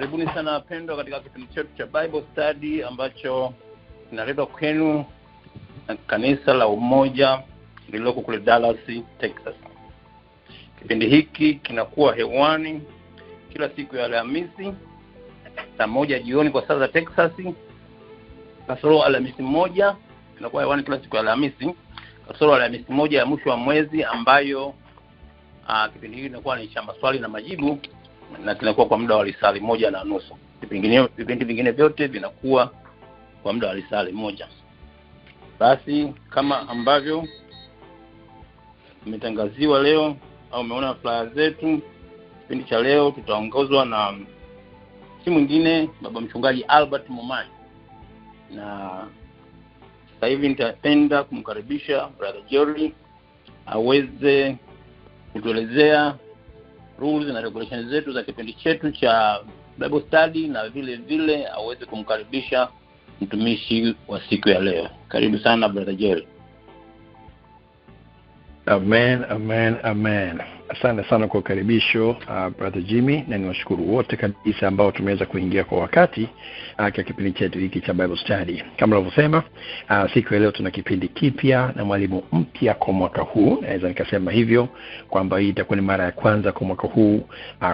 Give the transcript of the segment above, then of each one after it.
Karibuni sana wapendwa katika kipindi chetu cha Bible Study ambacho kinaletwa kwenu na kanisa la Umoja lililoko kule Dallas, Texas. Kipindi hiki kinakuwa hewani kila siku ya Alhamisi saa 1 jioni kwa saa za Texas. Kasoro Alhamisi moja kinakuwa hewani kila siku ya Alhamisi. Kasoro Alhamisi moja ya mwisho wa mwezi ambayo kipindi hiki kinakuwa ni cha maswali na majibu na kinakuwa kwa muda wa risali 1.5. Vipindi vingine vyote vinakuwa kwa muda wa risali 1. Basi kama ambavyo umetangaziwa leo au umeona flyer zetu, kipindi cha leo tutaongozwa na si mwingine baba mchungaji Albert Momanyi. Na sasa hivi nitapenda kumkaribisha brother Jerry aweze kutuelezea rules na regulations zetu za kipindi chetu cha Bible Study, na vile vile aweze kumkaribisha mtumishi wa siku ya leo. Karibu sana brother Jerry. Amen. Asante sana kwa ukaribisho brother Jimmy, na niwashukuru wote kabisa ambao tumeweza kuingia kwa wakati kwa kipindi chetu hiki cha Bible Study. Kama nilivyosema, siku ya leo tuna kipindi kipya na mwalimu mpya kwa mwaka huu. Naweza nikasema hivyo kwamba hii itakuwa ni mara ya kwanza kwa mwaka huu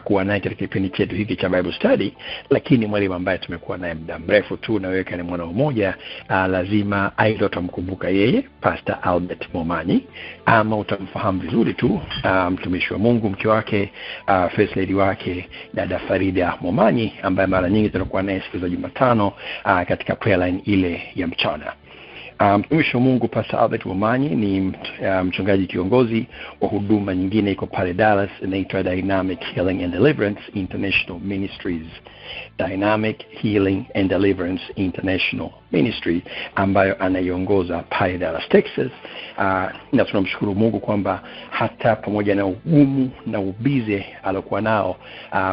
kuwa naye katika kipindi chetu hiki cha Bible Study, lakini mwalimu ambaye tumekuwa naye muda mrefu tu na wewe kama mwana Umoja, lazima aidha utamkumbuka yeye Pastor Albert Momanyi, ama utamfahamu vizuri tu mtumishi wa Mungu, mke wake, first lady wake dada Farida Momanyi, ambaye mara nyingi tunakuwa naye siku za Jumatano katika prayer line ile ya mchana. Mtumishi wa Mungu Pastor Albert Momanyi ni mchungaji kiongozi wa huduma nyingine iko pale Dallas, inaitwa Dynamic Healing and Deliverance International Ministries. Dynamic Healing and Deliverance International Ministry, ambayo anaiongoza pale Dallas, Texas. Na tunamshukuru Mungu kwamba hata pamoja na ugumu na ubize alokuwa nao,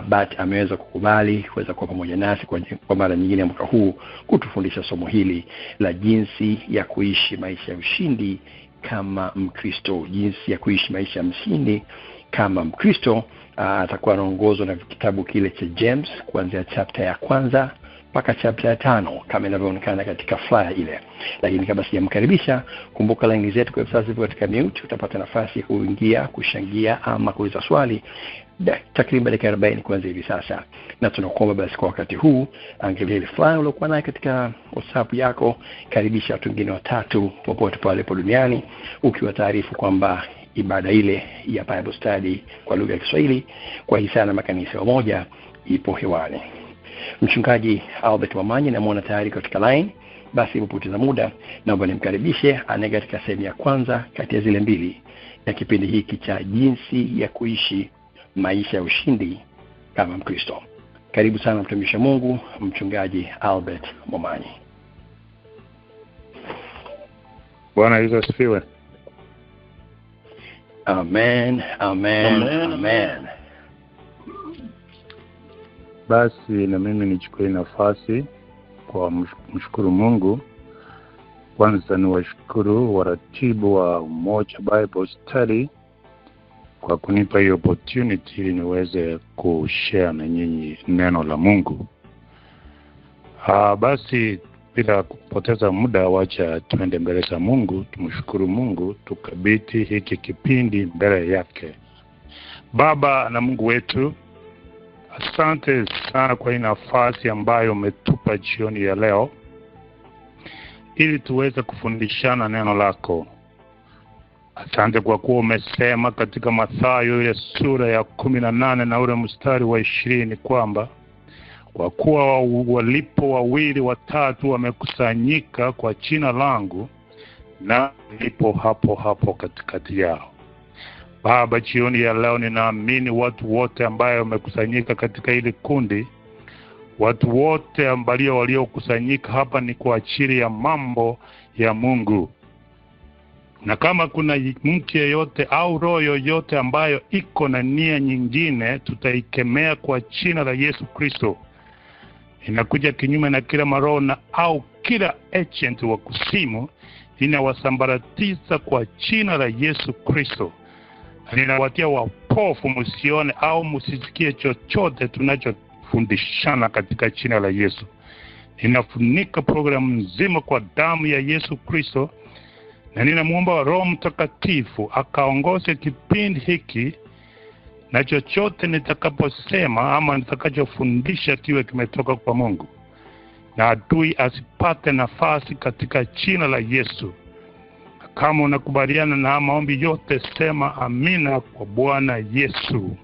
but ameweza kukubali kuweza kuwa pamoja nasi kwa mara nyingine mwaka huu kutufundisha somo hili la jinsi ya kuishi maisha ya ushindi kama Mkristo. Jinsi ya kuishi maisha ya ushindi kama Mkristo. Atakuwa anaongozwa na kitabu kile cha James kuanzia chapter ya 1 mpaka chapter ya 5 kama inavyoonekana katika flyer ile. Lakini kabla sijamkaribisha, kumbuka line zetu kwa sasa hivi katika mute, utapata nafasi ya kuingia, kushangia ama kuuliza swali takriban dakika 40 kuanzia hivi sasa. Na tunakuomba basi kwa wakati huu angalia ile flyer uliokuwa nayo katika WhatsApp yako, karibisha watu wengine watatu popote pale duniani, ukiwa taarifu kwamba ibada ile ya Bible Study kwa lugha ya Kiswahili kwa hisani na makanisa ya Umoja ipo hewani. Mchungaji Albert Momanyi namuona tayari katika line. Basi mpoteza muda, naomba nimkaribishe ane katika sehemu ya kwanza kati ya zile mbili ya kipindi hiki cha jinsi ya kuishi maisha ya ushindi kama Mkristo. Karibu sana mtumishi wa Mungu mchungaji Albert Momanyi. Bwana Yesu asifiwe. Amen. Basi na mimi nichukue nafasi kwa mshukuru Mungu. Kwanza ni washukuru waratibu wa Umoja Bible Study kwa kunipa hiyo opportunity ili niweze kushare na nyinyi neno la Mungu. Basi bila kupoteza muda, wacha tuende mbele za Mungu, tumshukuru Mungu, tukabiti hiki kipindi mbele yake. Baba na Mungu wetu, asante sana kwa hii nafasi ambayo umetupa jioni ya leo ili tuweze kufundishana neno lako. Asante kwa kuwa umesema katika Mathayo ile sura ya 18 na ule mstari wa 20 kwamba kwa kuwa walipo 2 au 3 wamekusanyika kwa jina langu, na nipo hapo katikati yao. Baba, jioni ya leo ninaamini watu wote ambao wamekusanyika katika hili kundi, watu wote ambao waliokusanyika hapa ni kwa ajili ya mambo ya Mungu. Na kama kuna mtu yeyote au roho yoyote ambayo iko na nia nyingine, tutaikemea kwa jina la Yesu Kristo. Inakuja kinyume na kila maroho na au kila agent wa kuzimu, inawasambaratiza kwa jina la Yesu Kristo. Ninawatia wapofu, msione au msisikie chochote kufundishana katika jina la Yesu. Ninafunika programu nzima kwa damu ya Yesu Kristo, na ninamuomba Roho Mtakatifu akaongoze kipindi hiki, na chochote nitakaposema ama nitakachofundisha kiwe kimetoka kwa Mungu, na adui asipate nafasi katika jina la Yesu. Kama unakubaliana na maombi yote, sema amina kwa Bwana Yesu.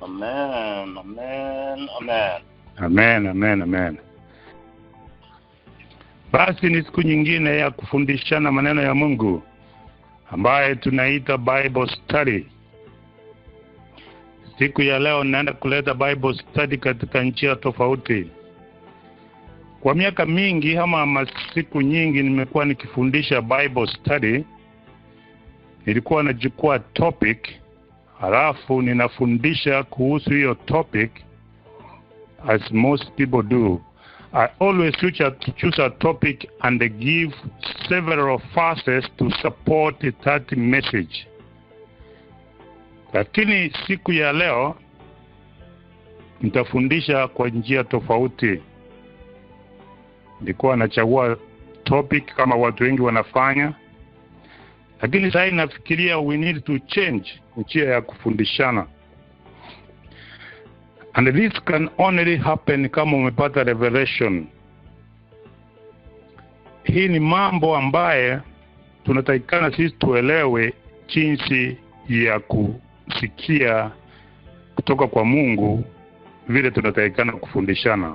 Amen, amen, amen. Amen, amen, amen. Basi ni siku nyingine ya kufundishana maneno ya Mungu ambaye tunaita Bible Study. Siku ya leo naenda kuleta Bible Study katika njia tofauti. Kwa miaka mingi ama siku nyingi nimekuwa nikifundisha Bible Study. Nilikuwa nachukua topic, halafu ninafundisha kuhusu hiyo topic as most people do. I always choose a topic and give several verses to support that message. Lakini siku ya leo nitafundisha kwa njia tofauti. Nilikuwa nachagua topic kama watu wengi wanafanya, lakini sasa nafikiria we need to change njia ya kufundishana. And this can only happen kama umepata revelation. Hii ni mambo ambaye tunatakikana sisi tuelewe jinsi ya kusikia kutoka kwa Mungu vile tunatakikana kufundishana.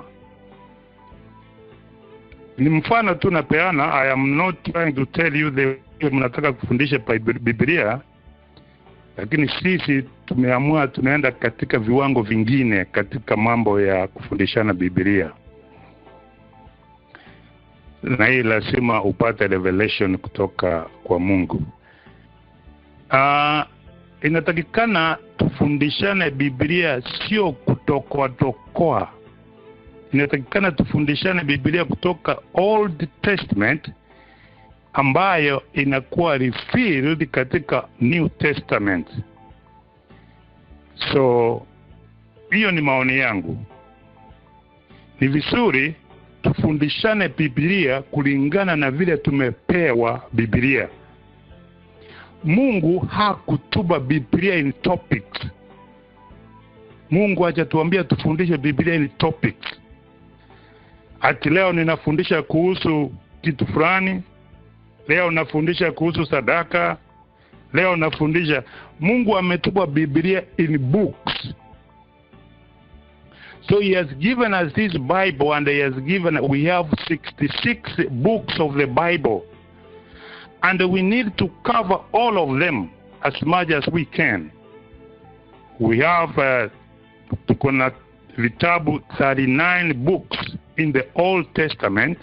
Ni mfano tu napeana. I am not trying to tell you the mnataka kufundisha Biblia, lakini sisi tumeamua tunaenda katika viwango vingine katika mambo ya kufundishana Biblia. Na hii lazima upate revelation kutoka kwa Mungu. Inatakikana tufundishane Biblia sio kutokoa. Inatakikana tufundishane Biblia kutoka Old Testament ambayo inakuwa refilled katika New Testament. So hiyo ni maoni yangu. Ni vizuri tufundishane Biblia kulingana na vile tumepewa Biblia. Mungu hakutuba Biblia in topics. Mungu hajatuambia tufundishe Biblia in topics. Ati leo ninafundisha kuhusu kitu fulani, leo nafundisha kuhusu sadaka, leo nafundisha. Mungu ametupa Biblia in books. So he has given us this Bible, and we have 66 books of the Bible. And we need to cover all of them as much as we can. We have tukona vitabu 39 books in the Old Testament.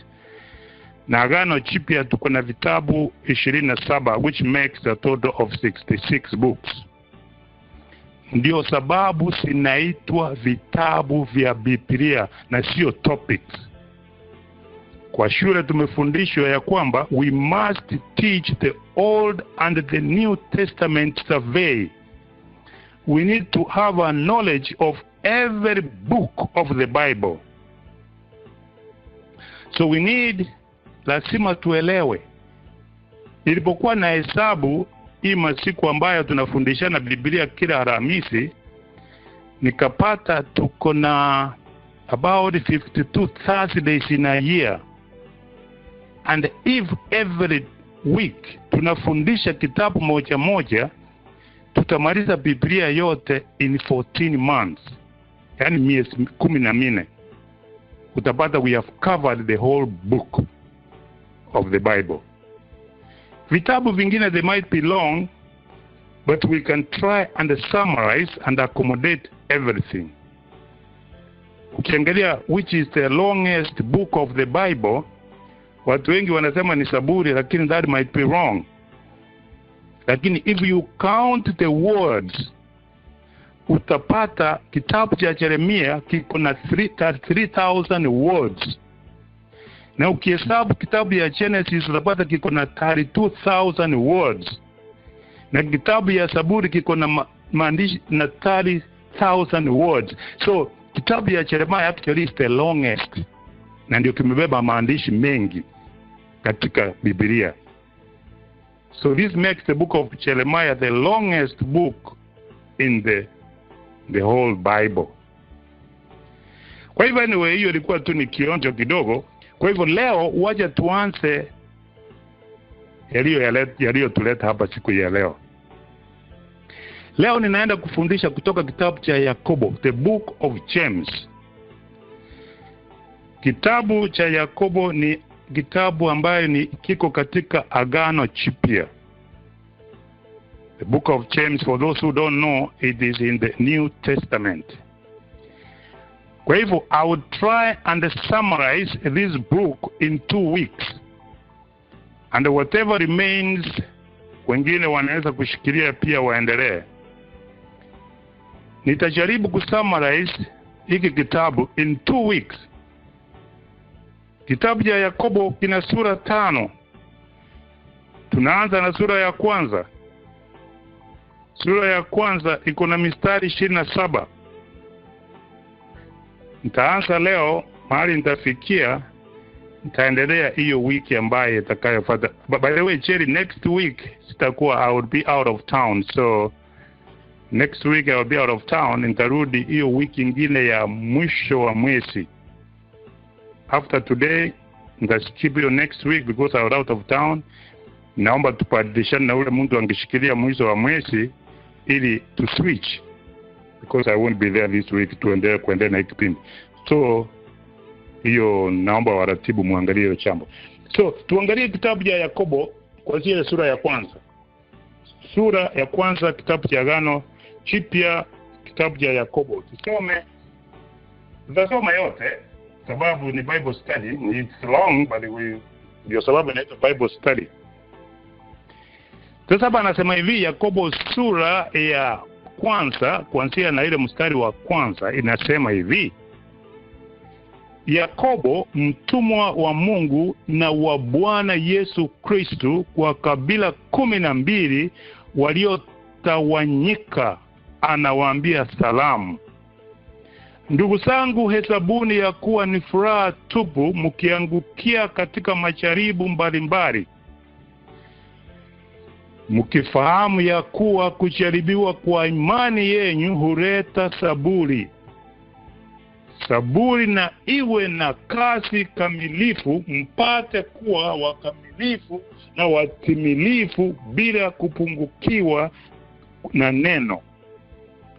Na Agano Jipya tukona vitabu 27, which makes a total of 66 books. Ndio sababu zinaitwa vitabu vya Biblia na sio topics. Kwa shule tumefundishwa ya kwamba we must teach the Old and the New Testament survey. We need to have a knowledge of every book of the Bible. So we need, lazima tuelewe. Nilipokuwa na hesabu hii masiku ambayo tunafundishana Biblia kila Alhamisi, nikapata tuko na about 52 Thursdays in a year. And if every week tunafundisha kitabu moja, tutamaliza Biblia yote in 14 months. Yani miezi 14. Utapata we have covered the whole book of the Bible. Vitabu vingine they might be long, but we can try and summarize and accommodate everything. Ukiangalia which is the longest book of the Bible, watu wengi wanasema ni Zaburi, lakini that might be wrong. Lakini if you count the words, utapata kitabu cha Yeremia kiko na 3,000 words. Na ukihesabu kitabu ya Genesis utapata kiko na 32,000 words. Na kitabu ya Zaburi kiko na maandishi na 1,000 words. So kitabu ya Jeremiah actually is the longest, na ndio kimebeba maandishi mengi katika Biblia. So this makes the book of Jeremiah the longest book in the whole Bible. Kwa hivyo anyway, hiyo ilikuwa tu ni kionjo kidogo. Kwa hivyo leo waje tuanze yaliyotuleta hapa siku ya leo. Leo ninaenda kufundisha kutoka kitabu cha Yakobo, the book of James. Kitabu cha Yakobo ni kitabu ambayo ni kiko katika Agano Jipya. The book of James, for those who don't know, it is in the New Testament. Kwa hivyo, I would try and summarize this book in 2 weeks. And whatever remains, wengine wanaweza kushikilia pia waendelee. Nitajaribu kusummarize hiki kitabu in 2 weeks. Kitabu cha Yakobo kina sura 5. Tunaanza na sura ya kwanza. Sura ya kwanza iko na mistari 27. Nitaanza leo, mahali nitafikia, nitaendelea hiyo wiki ambayo itakayofuata. By the way, Jerry, next week sitakuwa, I will be out of town. So next week I will be out of town. Nitarudi hiyo wiki nyingine ya mwisho wa mwezi. After today, nitaskip hiyo next week because I was out of town. Naomba tupandishane na ule mtu angeshikilia mwisho wa mwezi ili to switch, because I won't be there this week kuendelea na kipindi. So hiyo naomba waratibu muangalie hiyo jambo. So tuangalie kitabu cha Yakobo kuanzia sura ya kwanza. Sura ya kwanza kitabu cha Agano Jipya, kitabu cha Yakobo. Tutasoma yote sababu ni Bible study. It's long but ndio sababu inaitwa Bible study. Sasa hapa anasema hivi, Yakobo sura ya kwanza kuanzia na ile mstari wa kwanza inasema hivi: Yakobo, mtumwa wa Mungu na wa Bwana Yesu Kristo, kwa kabila 12 waliotawanyika, anawaambia salamu. Ndugu zangu, hesabuni ya kuwa ni furaha tupu mkiangukia katika majaribu mbalimbali, mkifahamu ya kuwa kujaribiwa kwa imani yenu huleta saburi. Saburi na iwe na kazi kamilifu, mpate kuwa wakamilifu na watimilifu bila kupungukiwa na neno.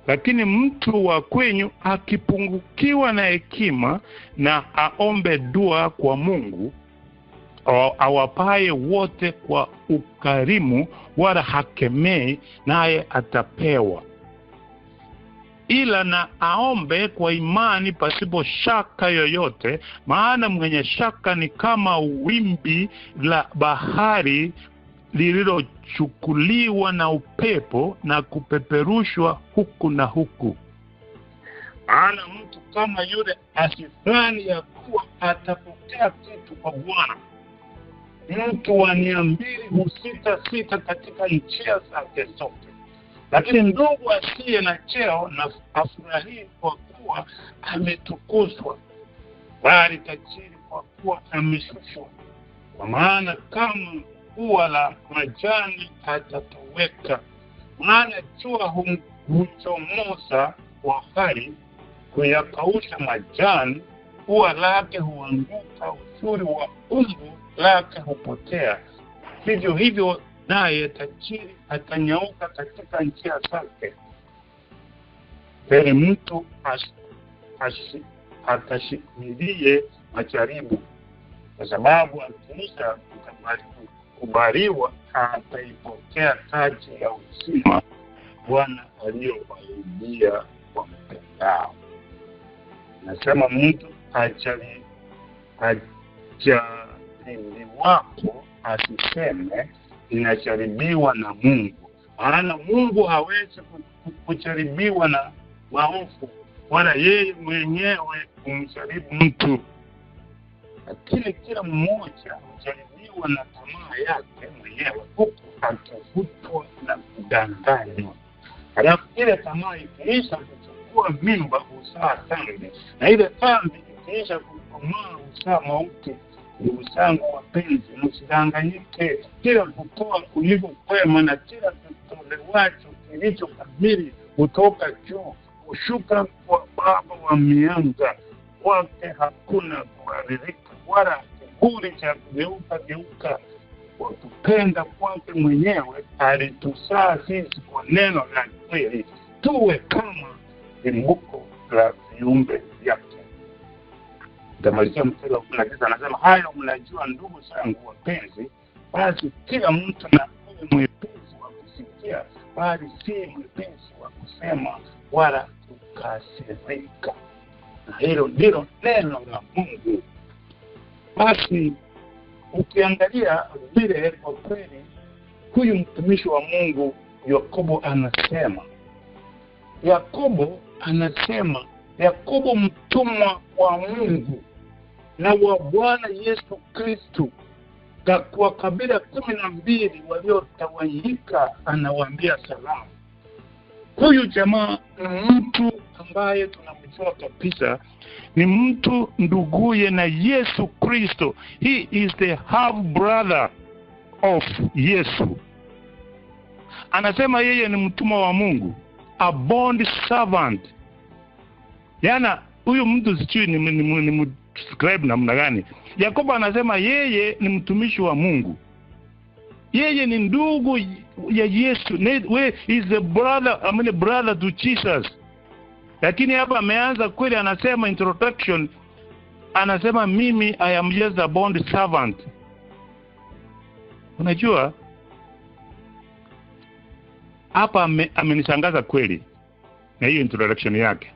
Lakini mtu wa kwenyu akipungukiwa na hekima, na aombe dua kwa Mungu awapaye wote kwa ukarimu, wala hakemei, naye atapewa. Ila na aombe kwa imani pasipo shaka yoyote, maana mwenye shaka ni kama wimbi la bahari lililochukuliwa na upepo na kupeperushwa huku na huku. Maana mtu kama yule asidhani ya kuwa atapokea kitu kwa Bwana. Mtu wa nia mbili husita katika njia zake zote. Lakini ndugu asiye na cheo na afurahii kwa kuwa ametukuzwa, bali tajiri kwa kuwa ameshushwa. Kwa maana kama ua la majani atatoweka. Maana jua huchomoza kwa hari, kuyakausha majani, ua lake huanguka, uzuri wa umbo lake hupotea. Vivyo hivyo naye tajiri atanyauka katika njia zake. Heri mtu atashikilie majaribu, kwa sababu akiisha kubaliwa ataipokea taji ya uzima Bwana aliyowahidia wampendao. Nasema mtu ajaribiwapo asiseme ninajaribiwa na Mungu, maana Mungu hawezi kujaribiwa na waovu, wala yeye mwenyewe kumjaribu mtu. Lakini kila mmoja hujaribiwa na tamaa yake mwenyewe, huku akivutwa na kudanganywa. Halafu ile tamaa ikiisha kuchukua kuchukua mimba huzaa dhambi, na ile dhambi ikiisha kukomaa huzaa mauti. Ndugu zangu wapenzi, msidanganyike. Kila kutoa kuliko kwema na kila kitolewacho kilicho kamili kutoka juu hushuka kwa Baba wa mianga. Kwake hakuna kubadilika wala kiburi cha kugeuka. Kwa kupenda kwake mwenyewe alituzaa sisi kwa neno la kweli, tuwe kama limbuko la viumbe vyake. Tamalizia mstari wa 19, anasema hayo mnajua ndugu zangu wapenzi, basi kila mtu na awe mwepesi wa kusikia, bali si mwepesi wa kusema wala kukasirika. Na hilo ndilo neno la Mungu. Basi ukiangalia vile kwa kweli huyu mtumishi wa Mungu Yakobo mtumwa wa Mungu na wa Bwana Yesu Kristo, kwa kabila 12 waliotawanyika, anawaambia salamu. Huyu jamaa ni mtu ambaye tunamjua kabisa, ni mtu nduguye na Yesu Kristo. He is the half brother of Yesu. Anasema yeye ni mtumwa wa Mungu, a bond servant. Yana huyu mtu sijui ni describe namna gani. Yakobo anasema yeye ni mtumishi wa Mungu, yeye ni ndugu ya Yesu. We is the brother to Jesus. Lakini hapa ameanza kweli, anasema introduction, anasema mimi I am just a bond servant. Unajua hapa amenishangaza kweli na hiyo introduction yake.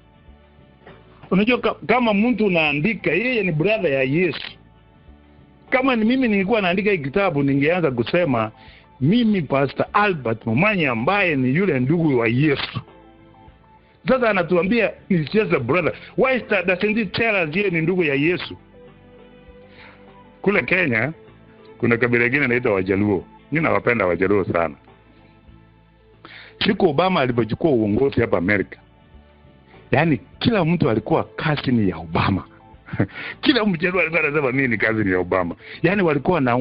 Unajua kama mtu unaandika yeye ni brother ya Yesu, kama ni mimi ningekuwa naandika hii kitabu ningeanza kusema mimi Pastor Albert Momanyi ambaye ni yule ndugu wa Yesu. Sasa anatuambia ni just a brother. Why doesn't he tell us yeye ni ndugu ya Yesu? Kule Kenya kuna kabila lingine inaitwa Wajaluo. Mimi nawapenda Wajaluo sana. Siku Obama alipochukua uongozi hapa Amerika, yani kila mtu alikuwa cousin ya Obama. Kila Mjaluo alikuwa anasema mimi ni cousin ya Obama. Yani walikuwa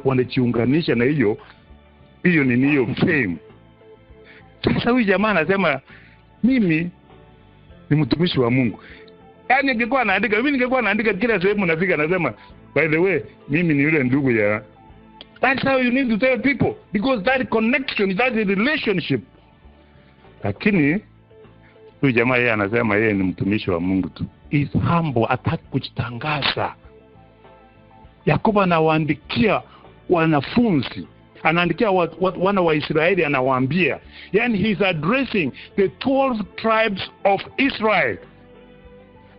wanajiunganisha na hiyo ni hiyo fame. Sasa huyu jamaa anasema mimi ni mtumishi wa Mungu. Yani ningekuwa naandika kila sehemu nafika nasema by the way mimi ni yule ndugu ya. That's how you need to tell people, because that connection, that relationship. Lakini huyu jamaa yeye anasema yeye ni mtumishi wa Mungu tu. Is humble, hataki kujitangaza. Yakobo anawaandikia wanafunzi, anaandikia wana wa Israeli, anawaambia, yani he is addressing the 12 tribes of Israel.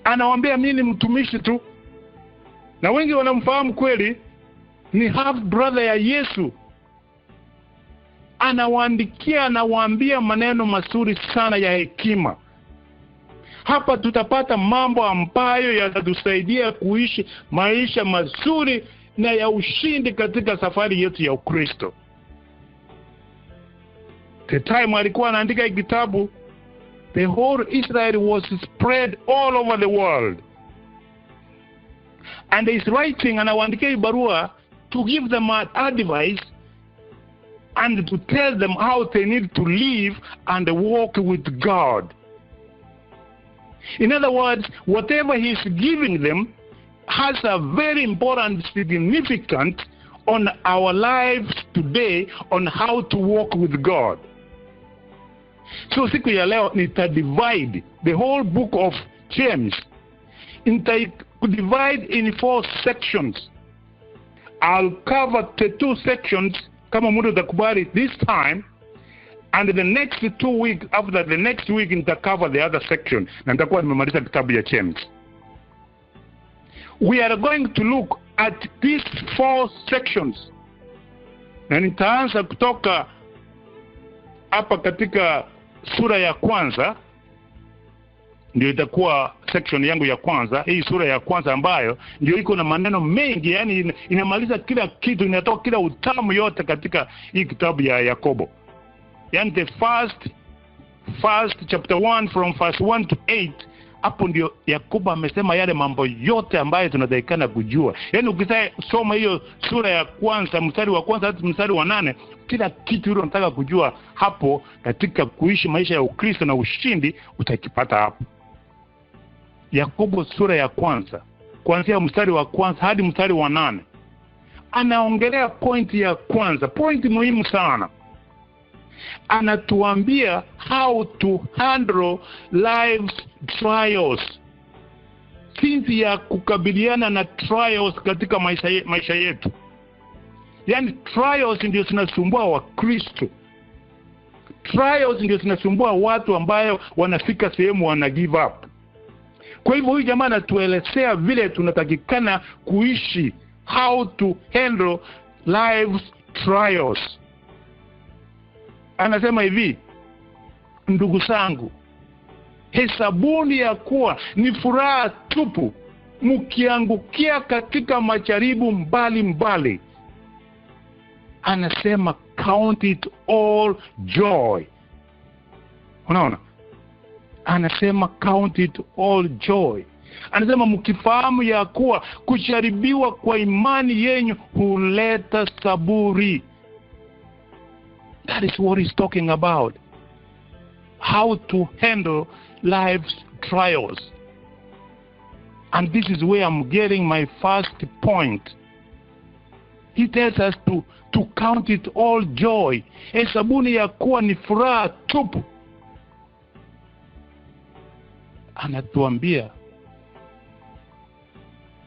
Anawaambia mimi ni mtumishi tu, na wengi wanamfahamu kweli, ni half brother ya Yesu. Anawaandikia, anawaambia maneno mazuri sana ya hekima. Hapa tutapata mambo ambayo yatatusaidia kuishi maisha mazuri na ya ushindi katika safari yetu ya Ukristo. The time alikuwa anaandika kitabu, the whole Israel was spread all over the world. And he is writing, anawaandikia barua to give them advice and to tell them how they need to live and walk with God. In other words, whatever he is giving them has a very important significance on our lives today, on how to walk with God. So siku ya leo nitadivide the whole book of James, divide in 4 sections. I'll cover the 2 sections kama muda utakubali this time, and the next 2 weeks, after the next week nitacover the other section, na nitakuwa nimemaliza kitabu ya James. We are going to look at these 4 sections, na nitaanza kutoka hapa katika sura ya kwanza. Ndio itakuwa section yangu ya kwanza, hii sura ya kwanza ambayo ndio iko na maneno mengi, yani inamaliza kila kitu, inatoa kila utamu yote katika hii kitabu ya Yakobo. Yani the first First chapter 1 from verse 1 to 8, hapo ndio Yakobo amesema yale mambo yote ambayo tunatakikana kujua. Yaani ukisoma hiyo sura ya kwanza mstari wa kwanza hadi mstari wa 8, kila kitu hilo unataka kujua hapo katika kuishi maisha ya Ukristo na ushindi utakipata hapo. Yakobo sura ya kwanza kuanzia mstari wa kwanza hadi mstari wa 8 anaongelea pointi ya kwanza, pointi muhimu sana. Anatuambia how to handle life's trials, jinsi ya kukabiliana na trials katika maisha yetu. Yani trials ndio zinasumbua Wakristo, trials ndio zinasumbua watu ambayo wanafika sehemu wana give up. Kwa hivyo huyu jamaa anatuelezea vile tunatakikana kuishi, how to handle life's trials. Anasema hivi, ndugu zangu, hesabuni ya kuwa ni furaha tupu mkiangukia katika majaribu mbali. Anasema count it all joy. Unaona? Anasema count it all joy. Anasema mkifahamu ya kuwa kujaribiwa kwa imani yenu huleta saburi. That is what he's talking about. How to handle life's trials. And this is where I'm getting my first point. He tells us to count it all joy. Hesabuni ya kuwa ni furaha tupu.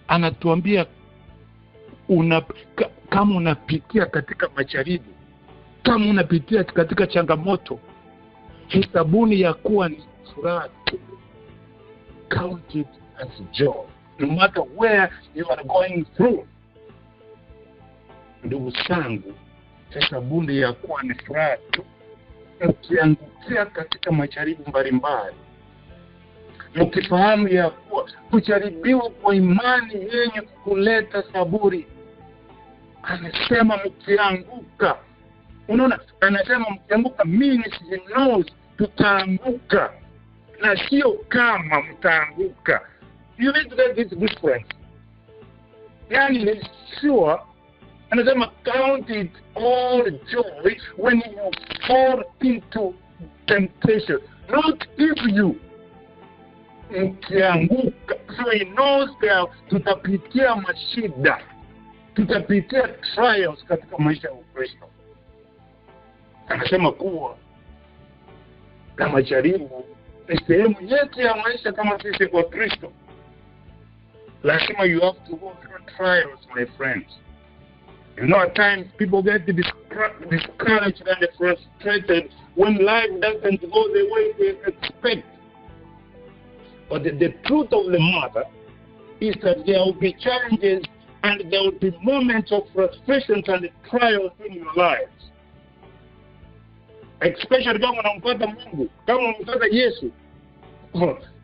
Anatuambia kama unapitia katika majaribu, kama unapitia katika changamoto, hesabuni ya kuwa ni furaha tupu. Count it as joy, no matter where you are going through. Ndugu zangu, hesabuni ya kuwa ni furaha tupu mkiangukia katika majaribu mbalimbali, mkifahamu ya kuwa kujaribiwa kwa imani yenye kuleta saburi. Anasema mkianguka. Unaona, anasema mkianguka, means he knows tutaanguka, na sio kama mtaanguka. You need to get this difference. Yani ni sure. Anasema count it all joy when you fall into temptation, not if you mkianguka. So he knows that tutapitia mashida, tutapitia trials katika maisha ya Ukristo. Anasema kuwa na majaribu ni sehemu yetu ya maisha kama sisi kwa Kristo. Lazima you have to go through trials, my friends. You know, at times people get discouraged and frustrated when life doesn't go the way they expect. But the truth of the matter is that there will be challenges and there will be moments of frustration and trials in your lives. Especially kama unampata Mungu, kama unampata Yesu.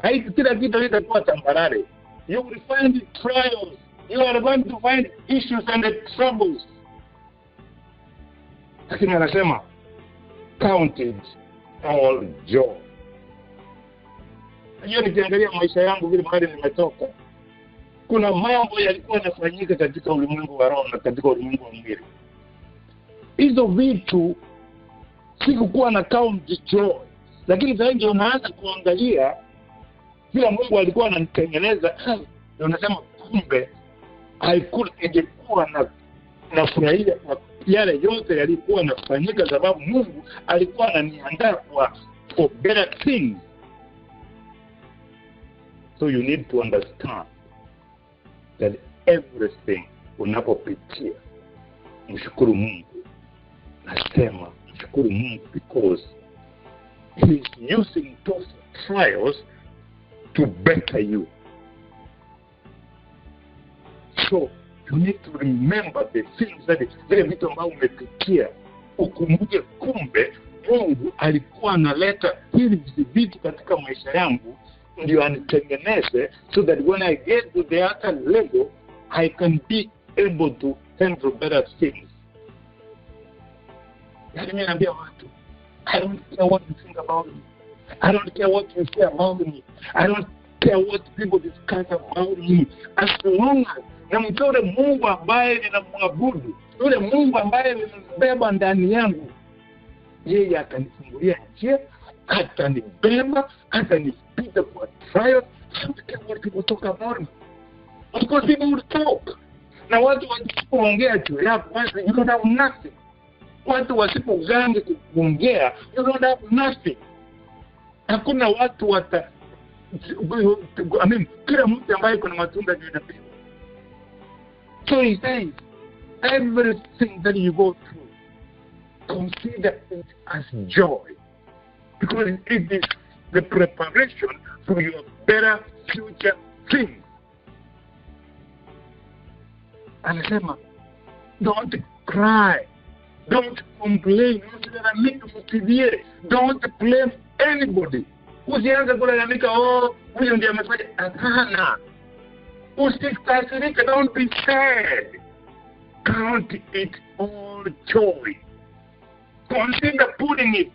Haiti kila kitu litakuwa tambarare. You will find trials. You are going to find issues and troubles. Lakini anasema count it all joy. Hiyo nikiangalia maisha yangu vile mahali nimetoka, kuna mambo yalikuwa yanafanyika katika ulimwengu wa roho na katika ulimwengu wa mwili. Hizo vitu sikukuwa na count joy, lakini sasa ndio unaanza kuangalia vile Mungu alikuwa ananitengeneza. Ndio unasema kumbe ingekuwa na furahia kwa yale yote yalikuwa yanafanyika, sababu Mungu alikuwa ananiandaa for better things. So you need to understand that everything unapopitia, mshukuru Mungu. Nasema mshukuru Mungu because he is using those trials to better you. So you need to remember the things that vile vitu ambavyo umepitia, ukumbuke kumbe Mungu alikuwa analeta hivi vitu katika maisha yangu ndio anitengeneze, so that when I get to the other level I can be able to handle better things. Yani mimi naambia watu, I don't care what you think about me. I don't care what you say about me. I don't care what people discuss about me. As long as namchore Mungu ambaye ninamwabudu, yule Mungu ambaye nimembeba ndani yangu, yeye atanifungulia njia, atanibeba, atanipita kwa trial. I don't care what people talk about me. Of course people will talk. Na watu wasipoongea juu yako, you don't have nothing. Watu wasipogange kuongea, you don't have nothing. Hakuna watu kila mtu ambaye kuna matunda juu yake. So he says, everything that you go through, consider it as joy. Because it is the preparation for your better future thing. Anasema, don't cry. Don't complain. Don't blame anybody. Usianze kulalamika, huyo ndiye amefanya. Hapana. Usikasirike, don't be sad. Count it all joy. Consider putting it.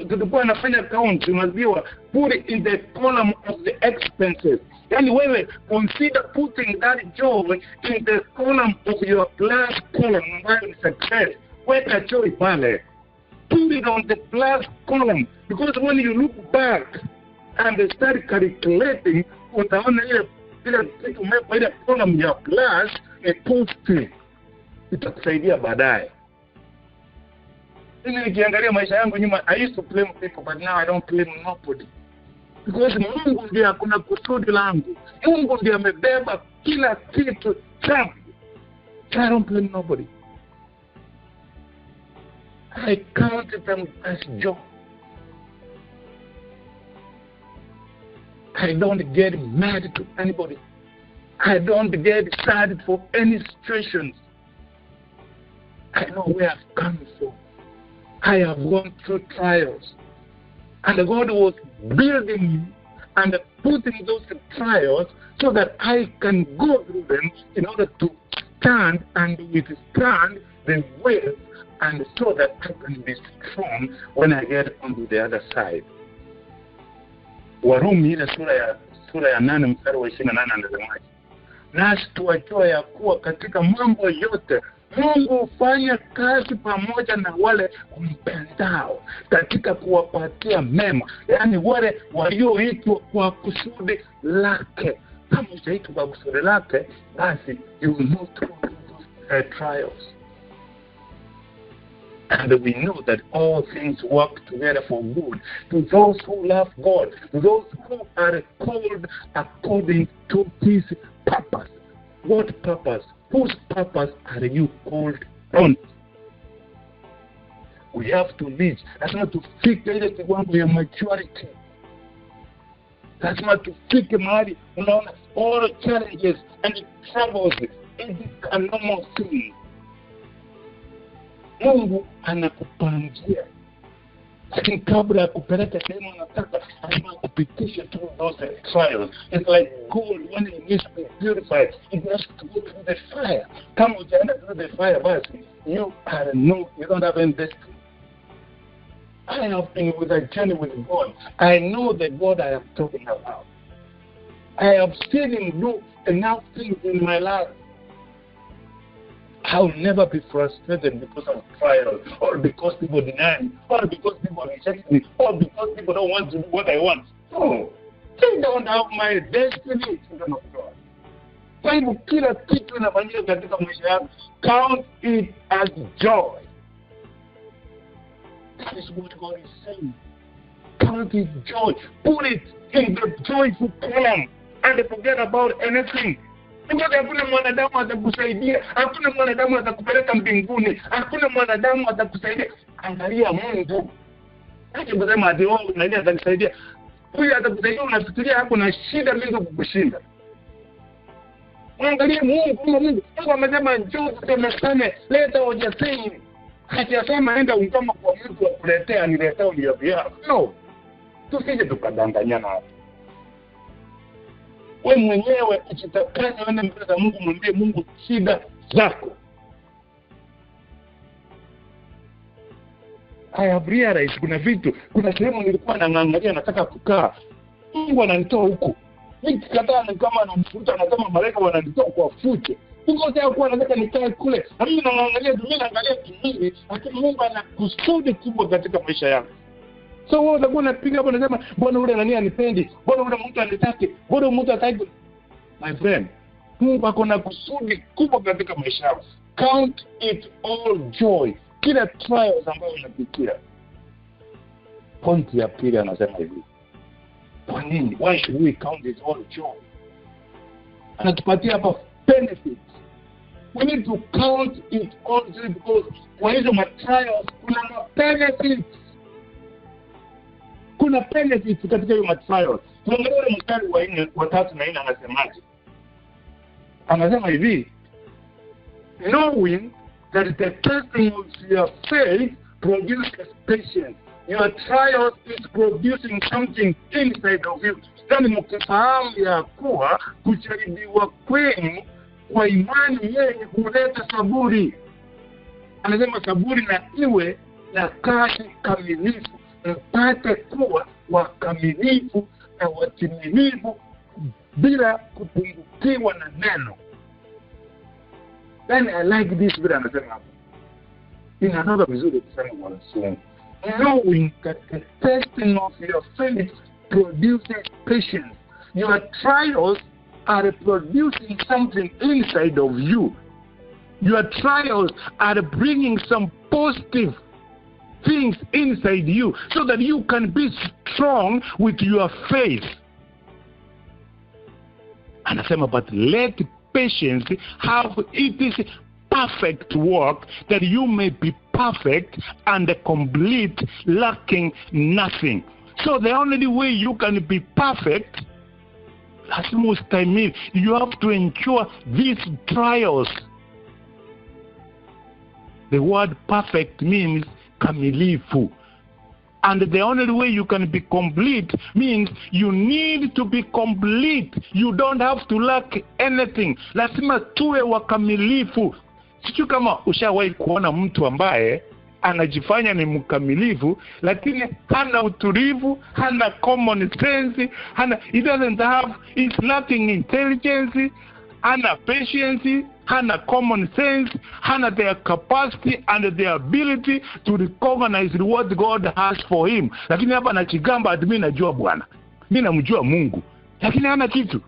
Tulikuwa nafanya count, unaambiwa put it in the column of the expenses. Yani wewe consider putting that joy in the column of your plus column ambayo ni success. Weka joy pale. Put it on the plus column, because when you look back and start calculating, utaona ile kitu umeweka ile column ya plus ni positive. Itakusaidia baadaye. Mimi nikiangalia maisha yangu nyuma, I used to blame people, but now I don't blame nobody. Because Mungu ndiye kuna kusudi langu. Mungu ndiye amebeba kila kitu changu. I don't blame nobody. I count them as joy. I don't get mad to anybody. I don't get sad for any situations. I know where I've come from. I have gone through trials. And God was building me and putting those trials so that I can go through them in order to stand and withstand the waves, and so that I can be strong when I get onto the other side. Warumi ile sura ya 8 mstari wa 28 anasema, nasi tuwajua ya kuwa katika mambo yote Mungu hufanya kazi pamoja na wale kumpendao katika kuwapatia mema. Yani wale walioitwa kwa kusudi lake. Kama hujaitwa kwa kusudi lake, basi you will not go through those trials. And we know that all things work together for good to those who love God, to those who are called according to His purpose. What purpose? Whose purpose are you called on? We have to reach. Lazima tufike ile kiwango ya maturity. Lazima tufike mahali unaona all challenges and troubles, it is a normal thing. Mungu anakupangia. Lakini kabla ya kupeleka sehemu unataka, lazima kupitisha through those trials. It's like gold when it needs to be purified. It has to go through the fire. Kama ujaenda through the fire, basi you don't have any destiny. I have been with a journey with God. I know the God I am talking about. I have seen Him do enough things in my life. I will never be frustrated because of trials, or because people deny me, or because people reject me, or because people don't want to do what I want. No, they don't have my destiny, children of God. Kwa hivyo kila kitu inafanyika katika maisha yako, count it as joy. That is what God is saying. Count it joy. Put it in the joyful column and forget about anything. Because hakuna mwanadamu atakusaidia, hakuna mwanadamu atakupeleka mbinguni, hakuna mwanadamu atakusaidia. Angalia Mungu. Acha kusema ati nani atakusaidia. Huyu atakusaidia, unafikiria hapo na shida mingi kukushinda. Angalia Mungu, Mungu amesema njoo tusemeshane, leta hoja zenu. Hajasema enda ungama kwa mtu akuletea niletea uliyovia. No. Tusije tukadanganyana hapo. Wewe mwenyewe ukitakanya wewe mbele za Mungu, mwambie Mungu shida zako. I have realized kuna sehemu nilikuwa naangalia nataka kukaa. Mungu ananitoa huko. Nikikataa ni kama anamfuta na kama malaika wananitoa kwa fuche. Because hakuwa anataka nikae kule. Na mimi naangalia dunia, naangalia kimwili, lakini Mungu ana kusudi kubwa katika maisha yangu. So wewe utakuwa unapiga hapo unasema mbona ule nani anipendi? Mbona ule mtu anitaki? Mbona mtu hataki? My friend, Mungu ako na kusudi kubwa katika maisha yako. Count it all joy. Kila trials ambayo unapitia. Point ya pili anasema hivi. Kwa nini? Why should we count it all joy? Anatupatia hapa benefits. We need to count it all joy because kwa hizo trials kuna benefits. Kuna benefits katika hiyo trials. Tuangalie mstari wa 4 wa 3 na 4 anasemaje? Anasema hivi, knowing that the testing of your faith produces patience. Your trial is producing something inside of you. Yaani mkifahamu ya kuwa kujaribiwa kwenu kwa imani yeye huleta saburi. Anasema saburi na iwe na kazi kamilifu, mpate kuwa wakamilifu na watimilifu bila kupungukiwa na neno. Then I like this vile anasema hapo. Inatoka vizuri kusema kwa Mungu. Knowing that the testing of your faith produces patience. Your trials are producing something inside of you. Your trials are bringing some positive things inside you so that you can be strong with your faith. Anasema, but let patience have its perfect work, that you may be perfect and complete, lacking nothing. So the only way you can be perfect, as most I mean, you have to endure these trials. The word perfect means kamilifu. And the only way you can be complete means you need to be complete. You don't have to lack anything. Lazima tuwe wakamilifu. Sijui kama ushawahi kuona mtu ambaye anajifanya ni mkamilifu lakini hana utulivu, hana common sense, he doesn't have, he's lacking intelligence, hana patience, hana common sense, hana their capacity and their ability to recognize what God has for him. Lakini hapa anachigamba ati mimi najua Bwana, mimi namjua Mungu, lakini hana kitu.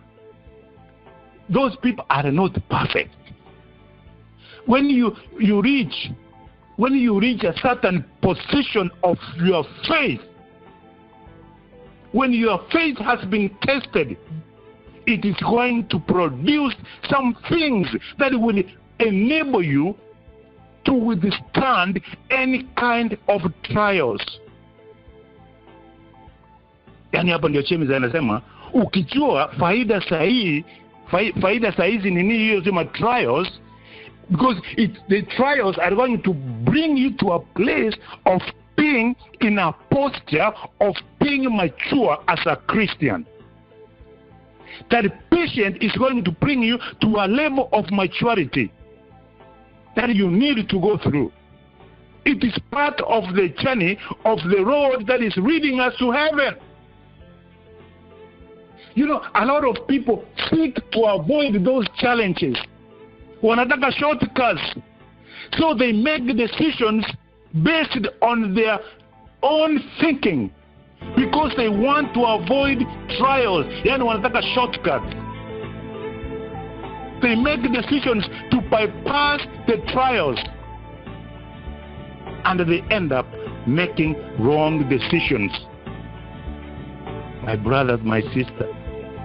Those people are not perfect. When you reach a certain position of your faith, when your faith has been tested, it is going to produce some things that will enable you to withstand any kind of trials. Yani hapa ndio Chemizi anasema, ukijua faida sahihi ni hiyo sema trials, because the trials are going to bring you to a place of being in a posture of being mature as a Christian. That patience is going to bring you to a level of maturity that you need to go through. It is part of the journey of the road that is leading us to heaven. You know, a lot of people seek to avoid those challenges. Wanataka shortcuts. So they make decisions based on their own thinking, because they want to avoid trials. Yani wanataka shortcuts. They make decisions to bypass the trials, and they end up making wrong decisions. My brother, my sister,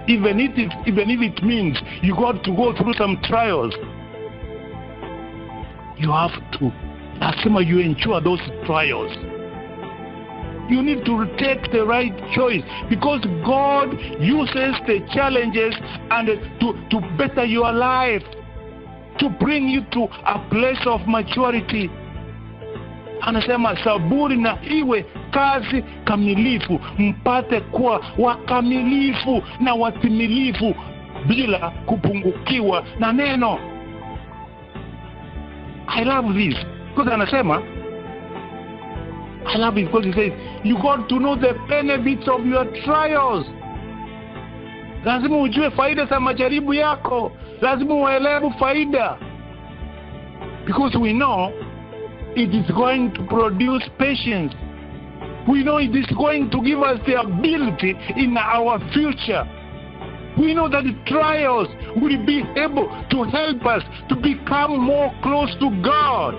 even if it means you got to go through some trials, you have to, lazima you endure those trials. You need to take the right choice, because God uses the challenges and to better your life, to bring you to a place of maturity. Anasema saburi na iwe kazi kamilifu, mpate kuwa wakamilifu na watimilifu bila kupungukiwa na neno. I love this, because anasema I love it because he says, you got to know the benefits of your trials. Lazima ujue faida za majaribu yako. Lazima uelewe faida. Because we know it is going to produce patience. We know it is going to give us the ability in our future. We know that the trials will be able to help us to become more close to God.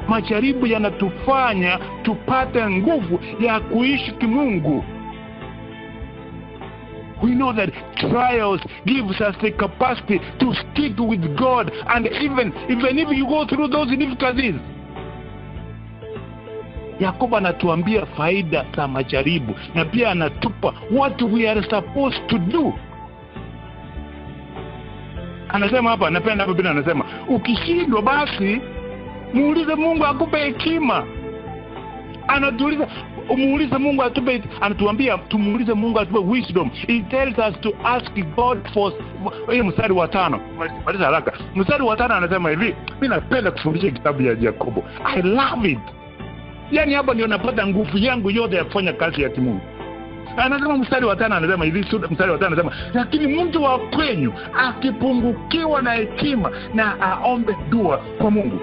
Majaribu yanatufanya tupate nguvu ya kuishi kimungu. We know that trials gives us the capacity to stick with God, and even if you go through those difficulties. Yakobo anatuambia faida za majaribu, na pia anatupa what we are supposed to do. Anasema hapa, napenda hapa Biblia anasema, ukishindwa basi muulize Mungu akupe hekima. Anatuuliza umuulize Mungu atupe, anatuambia tumuulize Mungu atupe wisdom. It tells us to ask God for mstari wa 5. Maliza haraka. Mstari wa 5 anasema hivi, mimi napenda kufundisha kitabu ya Yakobo. I love it. Yani hapa ndio napata nguvu yangu yote ya kufanya kazi ya kimungu. Anasema mstari wa 5 anasema hivi, mstari wa 5 anasema, lakini mtu wa kwenyu akipungukiwa na hekima na aombe dua kwa Mungu,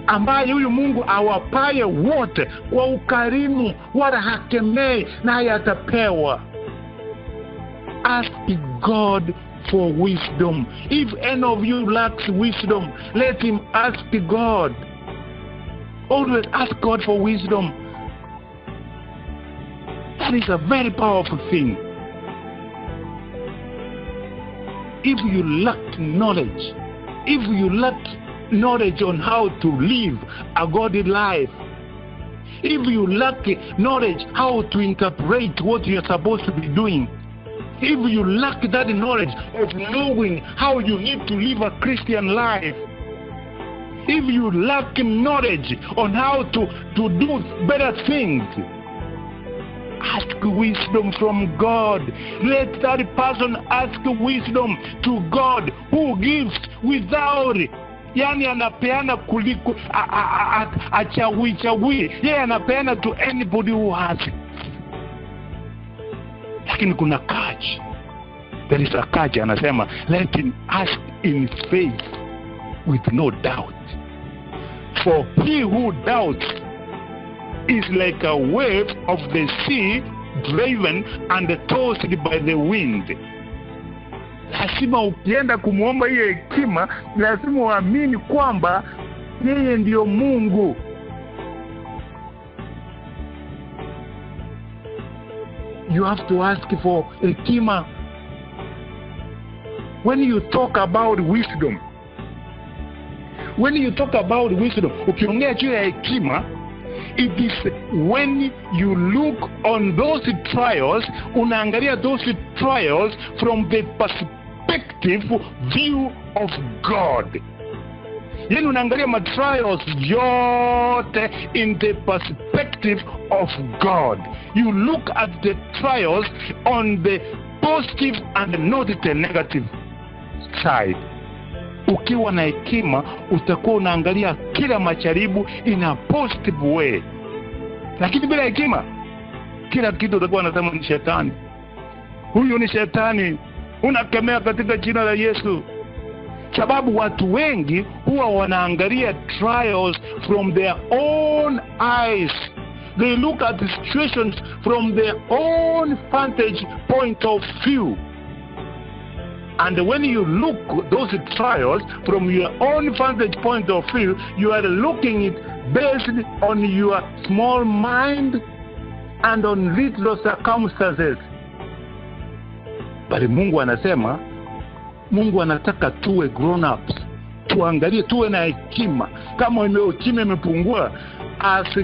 ambaye huyu Mungu awapaye wote kwa ukarimu wala hakemei, naye atapewa. Ask God for wisdom. If any of you lacks wisdom, let him ask God. Always ask God for wisdom. That is a very powerful thing. If you lack knowledge, if you lack knowledge on how to live a godly life, if you lack knowledge how to interpret what you are supposed to be doing, if you lack that knowledge of knowing how you need to live a Christian life, if you lack knowledge on how to do better things, ask wisdom from God. Let that person ask wisdom to God, who gives without, yani anapeana kuliko achawi. Yeye anapeana to anybody who has it. Lakini kuna catch. There is a catch. Anasema, let him ask in faith with no doubt. For he who doubts is like a wave of the sea driven and tossed by the wind. Lazima ukienda kumuomba hiyo hekima, lazima uamini kwamba yeye ndio Mungu. You have to ask for hekima. When you talk about wisdom, ukiongea juu ya hekima, it is when you look on those trials, unaangalia those trials from the perspective view of God. Yani unaangalia trials yote in the perspective of God. You look at the trials on the positive and not the negative side. Ukiwa na hekima, utakuwa unaangalia kila majaribu in a positive way. Lakini bila hekima, kila kitu utakuwa unasema ni shetani. Huyu ni shetani. Unakemea katika jina la Yesu. Sababu watu wengi huwa wanaangalia trials from their own eyes. They look at the situations from their own vantage point of view. And when you look those trials from your own vantage point of view, you are looking it based on your small mind and on little circumstances. But Mungu anasema, Mungu anataka tuwe grown ups. Tuangalie, tuwe na hekima. Kama hekima imepungua, ask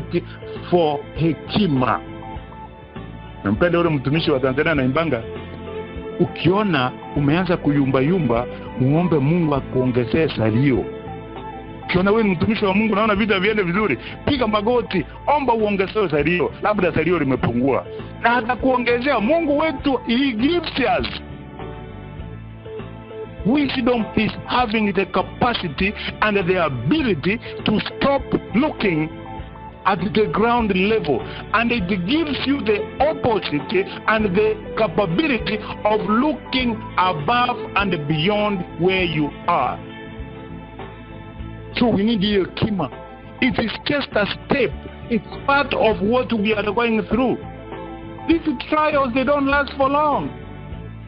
for hekima. Nampenda ule mtumishi wa Tanzania na Imbanga, ukiona umeanza kuyumba, muombe Mungu akuongezee salio. Ukiona wewe ni mtumishi wa Mungu, naona vitu viende vizuri, piga magoti, omba uongezewe salio. Labda salio limepungua, na atakuongezea. Mungu wetu, he gives us. Wisdom is having the capacity and the ability to stop looking at the ground level, and it gives you the opportunity and the capability of looking above and beyond where you are. So we need hekima. It is just a step. It's part of what we are going through. These trials, they don't last for long.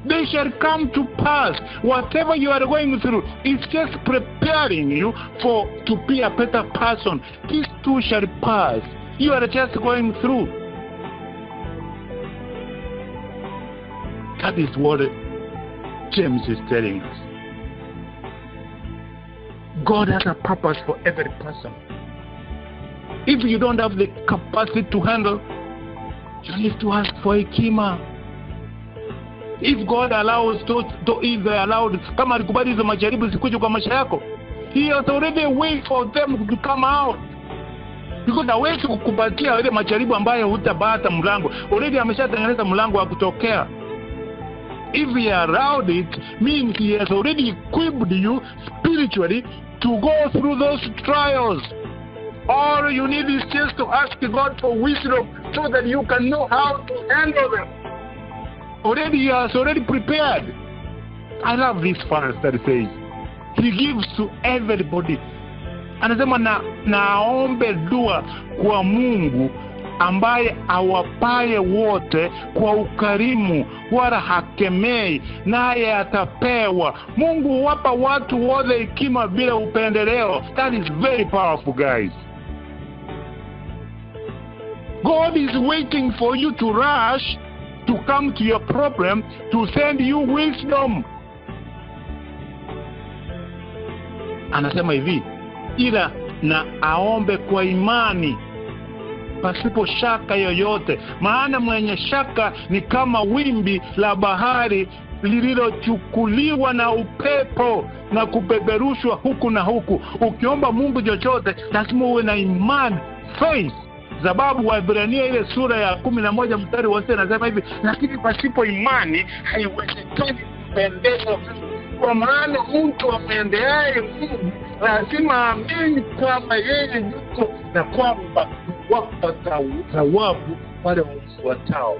They shall come to pass. Whatever you are going through, it's just preparing you to be a better person. These too shall pass. You are just going through. That is what James is telling us. God has a purpose for every person. If you don't have the capacity to handle, you need to ask for hekima. If God allows if they allowed, kama alikubali hizo majaribu zikuje kwa maisha yako, He has already a way for them to come out. Because hawezi kukupatia ile majaribu ambayo hutabata mlango. Already ameshatengeneza mlango wa kutokea. If He allowed it, means He has already equipped you spiritually to go through those trials. All you need is just to ask God for wisdom so that you can know how to handle them. Already He has already prepared. I love this verse that says He gives to everybody. Anasema naombe dua kwa Mungu ambaye awapaye wote kwa ukarimu wala hakemei, naye atapewa. Mungu huwapa watu wote hekima bila upendeleo. That is very powerful, guys. God is waiting for you to rush to come to your problem, to send you wisdom. Anasema hivi, ila na aombe kwa imani pasipo shaka yoyote, maana mwenye shaka ni kama wimbi la bahari lililochukuliwa na upepo na kupeperushwa huku na huku. Ukiomba Mungu chochote lazima uwe na imani, faith. Sababu Waebrania ile sura ya 11 mstari wa 6 nasema hivi, lakini pasipo imani haiwezekani kumpendeza Mungu. Kwa maana mtu amwendeaye Mungu lazima aamini kwamba yeye yuko na kwamba wapa thawabu wale wamfuatao.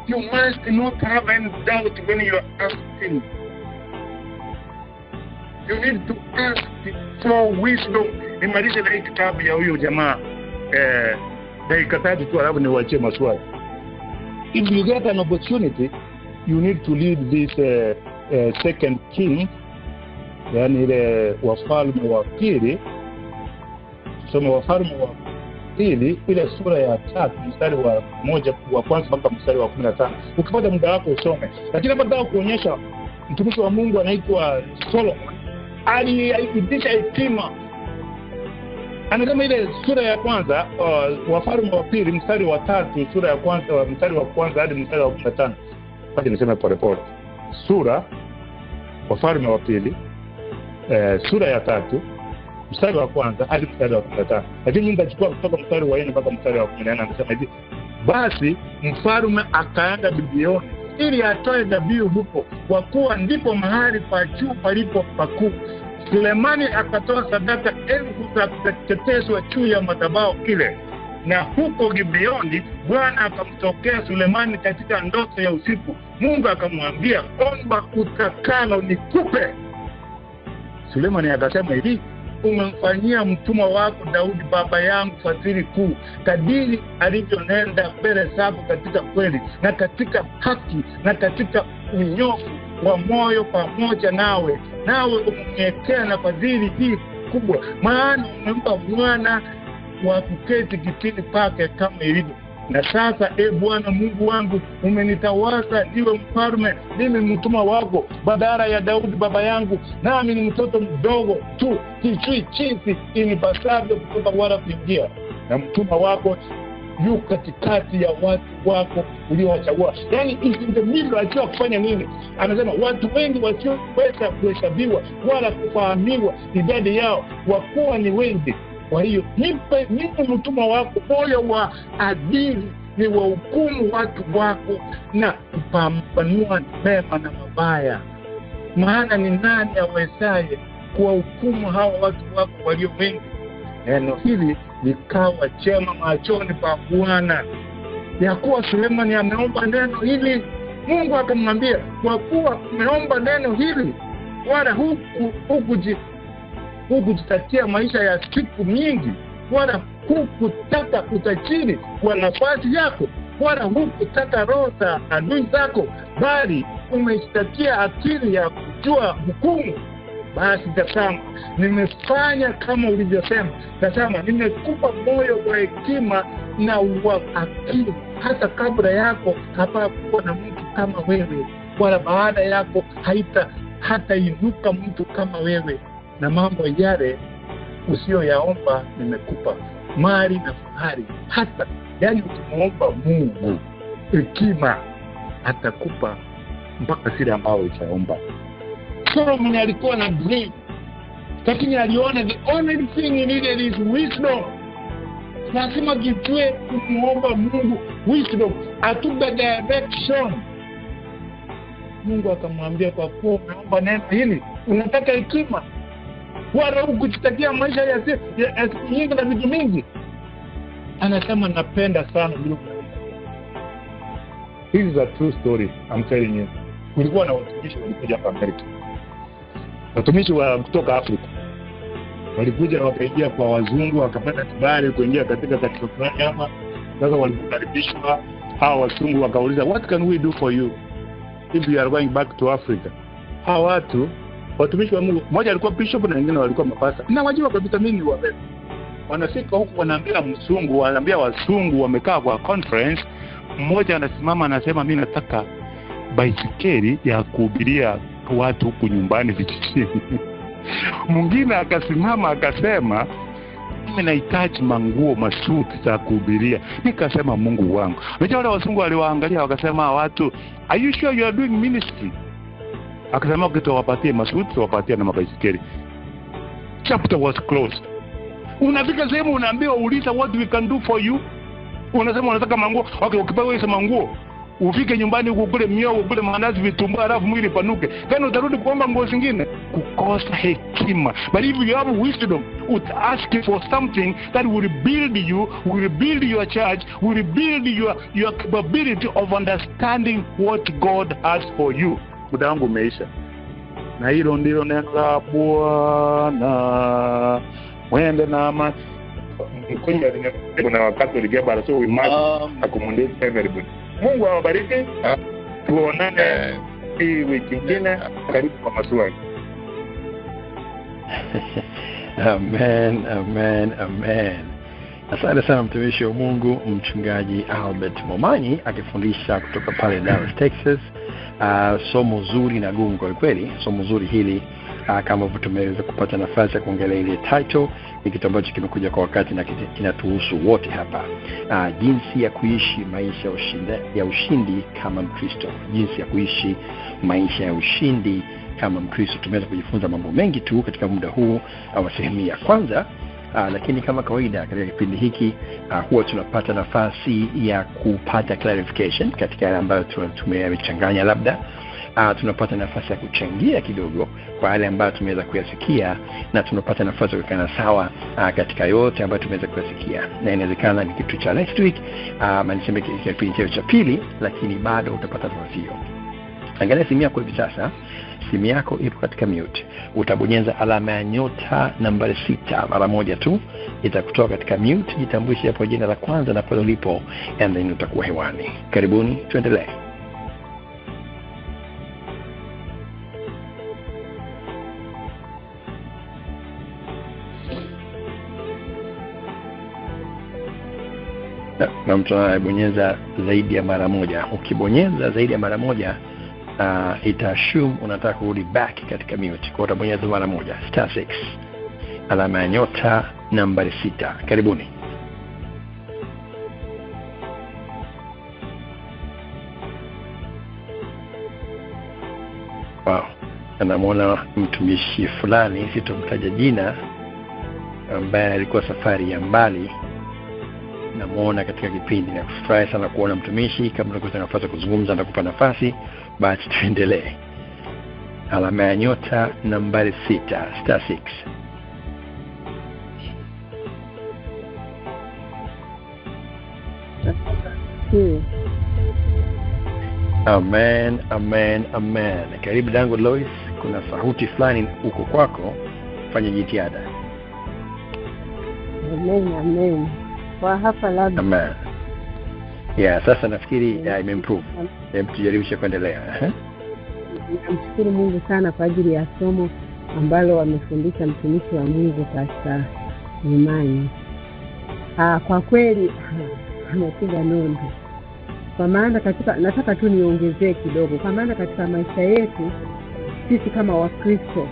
You must not have any doubt when you are asking. You need to ask for wisdom. Nimalize na hii kitabu ya huyo jamaa dakika 3 tu alafu niwaachie maswali. If you get an opportunity, you need to read this second king, yani ile Wafalme wa Pili. Somo Wafalme wa Pili ile sura ya 3 mstari wa 1 wa kwanza mpaka mstari wa 15. Ukipata muda wako usome. Lakini hapa nataka kuonyesha mtumishi wa Mungu anaitwa Solomon aliitisha hekima. Anasema ile sura ya kwanza Wafalme wa Pili mstari wa 3, sura ya kwanza mstari wa kwanza hadi mstari wa 15. Basi niseme pole. Sura Wafalme wa Pili sura ya 3 mstari wa kwanza hadi mstari wa 15. Lakini nitachukua kutoka mstari wa 4 mpaka mstari wa 18. Anasema hivi, basi mfalme akaenda Gibeoni ili atoe dhabihu huko, kwa kuwa ndipo mahali pa juu palipo pakuu. Sulemani akatoa sadaka 1000 za kuteketezwa juu ya madhabahu kile. Na huko Gibeoni Bwana akamtokea Sulemani katika ndoto ya usiku. Mungu akamwambia, omba utakalo nikupe. Sulemani akasema hivi, umemfanyia mtumwa wako Daudi baba yangu fadhili kuu, kadiri alivyonenda mbele zako katika kweli na katika haki na katika unyofu wa moyo pamoja nawe umemwekea na fadhili hii kubwa, maana umempa mwana wa kuketi kitini pake kama ilivyo. Na sasa Bwana Mungu wangu, umenitawaza niwe mfalme, mimi mtumwa wako badala ya Daudi baba yangu, nami ni mtoto mdogo tu, sijui jinsi inipasavyo kutoka wala kuingia. Na mtumwa wako yu katikati ya watu wako uliowachagua. Yani in the middle akiwa kufanya nini? Anasema watu wengi wasioweza kuhesabiwa wala kufahamiwa idadi yao, wakuwa ni wengi. Kwa hiyo nipe mtumwa wako moyo wa adili, ni wa hukumu watu wako na kupambanua mema na mabaya. Maana ni nani awezaye kuwahukumu hawa watu wako walio wengi? neno hili likawa chema machoni pa Bwana, ya kuwa Sulemani ameomba neno hili. Mungu akamwambia, kwa kuwa umeomba neno hili, wala hukujitakia maisha ya siku mingi, wala hukutaka utajiri kwa nafasi yako, wala hukutaka roho za adui zako, bali umejitakia akili ya kujua hukumu. Basi tazama, nimefanya kama ulivyosema. Tazama, nimekupa moyo wa hekima na wa akili. Hata kabla yako hapakuwa na mtu kama wewe, wala baada yako hata inuka mtu kama wewe. Na mambo yale usiyoyaomba nimekupa, mali na fahari. Hata yani ukimuomba Mungu hekima, atakupa mpaka sile ambao utaomba. Solomon alikuwa na dream, lakini aliona the only thing he needed is wisdom. Lazima kitwe kumuomba Mungu wisdom, atupe direction. Mungu akamwambia, kwa kuwa umeomba neno hili, unataka hekima, wala hukujitakia maisha ya siku nyingi na vitu mingi. Anasema, napenda sana bila kuomba. This is a true story, I'm telling you. Kulikuwa na watumishi walikuja hapa Amerika, watumishi wa kutoka Afrika walikuja wakaingia kwa wazungu, wakapata kibali kuingia katika taifa fulani hapa. Sasa walipokaribishwa, hao wazungu wakauliza, what can we do for you if you are going back to Africa? Hao watumishi wa Mungu, mmoja alikuwa bishop na wengine walikuwa mapasta, na wajua kabisa mimi ni wabebe. Wanafika huku wanaambia mzungu, wanaambia wazungu, wamekaa kwa conference, mmoja anasimama anasema, mimi nataka baisikeli ya kuhubiria watu huku nyumbani vijijini. Mwingine akasimama akasema, mimi nahitaji manguo masuti za kuhubiria. Nikasema, Mungu wangu. Unajua wale wazungu waliwaangalia wakasema, watu, are you sure you are doing ministry? Akasema, ukitowapatie masuti, wapatie na mabaisikeli. Chapter was closed. Unafika sehemu unaambiwa uliza what we can do for you. Unasema unataka manguo. Okay, ukipewa hizo manguo, ufike nyumbani ukule miogo, ukule mandazi, vitumbua, alafu mwili panuke. Tena utarudi kuomba nguo zingine. Kukosa hekima. But if you have wisdom, would ask for something that will build you, will build your church, will build your capability of understanding what God has for you. Muda wangu umeisha. Na hilo ndilo neno la Bwana. Mwende na amani. Mkony kuna wakati uligeba, so we must accommodate everybody. Mungu awabariki. Tuonane hii wiki nyingine. Karibu kwa maswali. Amen, amen, amen. Asante sana mtumishi wa Mungu, mchungaji Albert Momanyi, akifundisha kutoka pale Dallas, Texas. Somo zuri na gumu kwa kweli. Somo zuri hili, kama tumeweza kupata nafasi ya kuongelea ile title, ni kitu ambacho kimekuja kwa wakati na kinatuhusu wote hapa. Jinsi ya kuishi maisha ya ushindi kama Mkristo. Jinsi ya kuishi maisha ya ushindi kama Mkristo. Tumeweza kujifunza mambo mengi tu katika muda huu wa sehemu ya kwanza. Lakini kama kawaida katika kipindi hiki huwa tunapata nafasi ya kupata clarification katika yale ambayo tumechanganya, labda tunapata nafasi ya kuchangia kidogo kwa yale ambayo tumeweza kuyasikia, na tunapata nafasi ya kukaa sawa katika yote ambayo tumeweza kuyasikia. Na inawezekana ni kitu cha next week, niseme kipindi cha pili, lakini bado utapata nafasi hiyo. Angalia simu yako hivi sasa. Simu yako ipo katika mute. Utabonyeza alama ya nyota nambari 6 mara moja tu, itakutoa katika mute. Jitambulishe hapo jina la kwanza na pale ulipo, and then utakuwa hewani. Karibuni, tuendelee. Na mtu anabonyeza zaidi ya mara moja. Ukibonyeza zaidi ya mara moja, ita-assume unataka kurudi back katika mute. Kwa utabonyeza mara moja, *6, alama ya nyota nambari 6. Karibuni. Wow. Anamwona mtumishi fulani, sitomtaja jina, ambaye alikuwa safari ya mbali. Namuona katika kipindi, na kufurahi sana kuona mtumishi. Kama unapata nafasi ya kuzungumza na kupa nafasi, basi tuendelee. Alama ya nyota nambari 6, *6. asifiwe. Amen, amen, amen. Karibu dangu Lois, kuna sauti fulani huko kwako, fanya jitihada. Amen, amen. Kwa hapa labda. Amen. Sasa nafikiri imeimprove. Hebu tujaribishe kuendelea. Namshukuru Mungu sana kwa ajili ya somo ambalo wamefundisha mtumishi wa Mungu katika Momanyi. Kwa kweli amepiga nondo. Kwa maana nataka tu niongezee kidogo. Kwa maana katika maisha yetu sisi kama Wakristo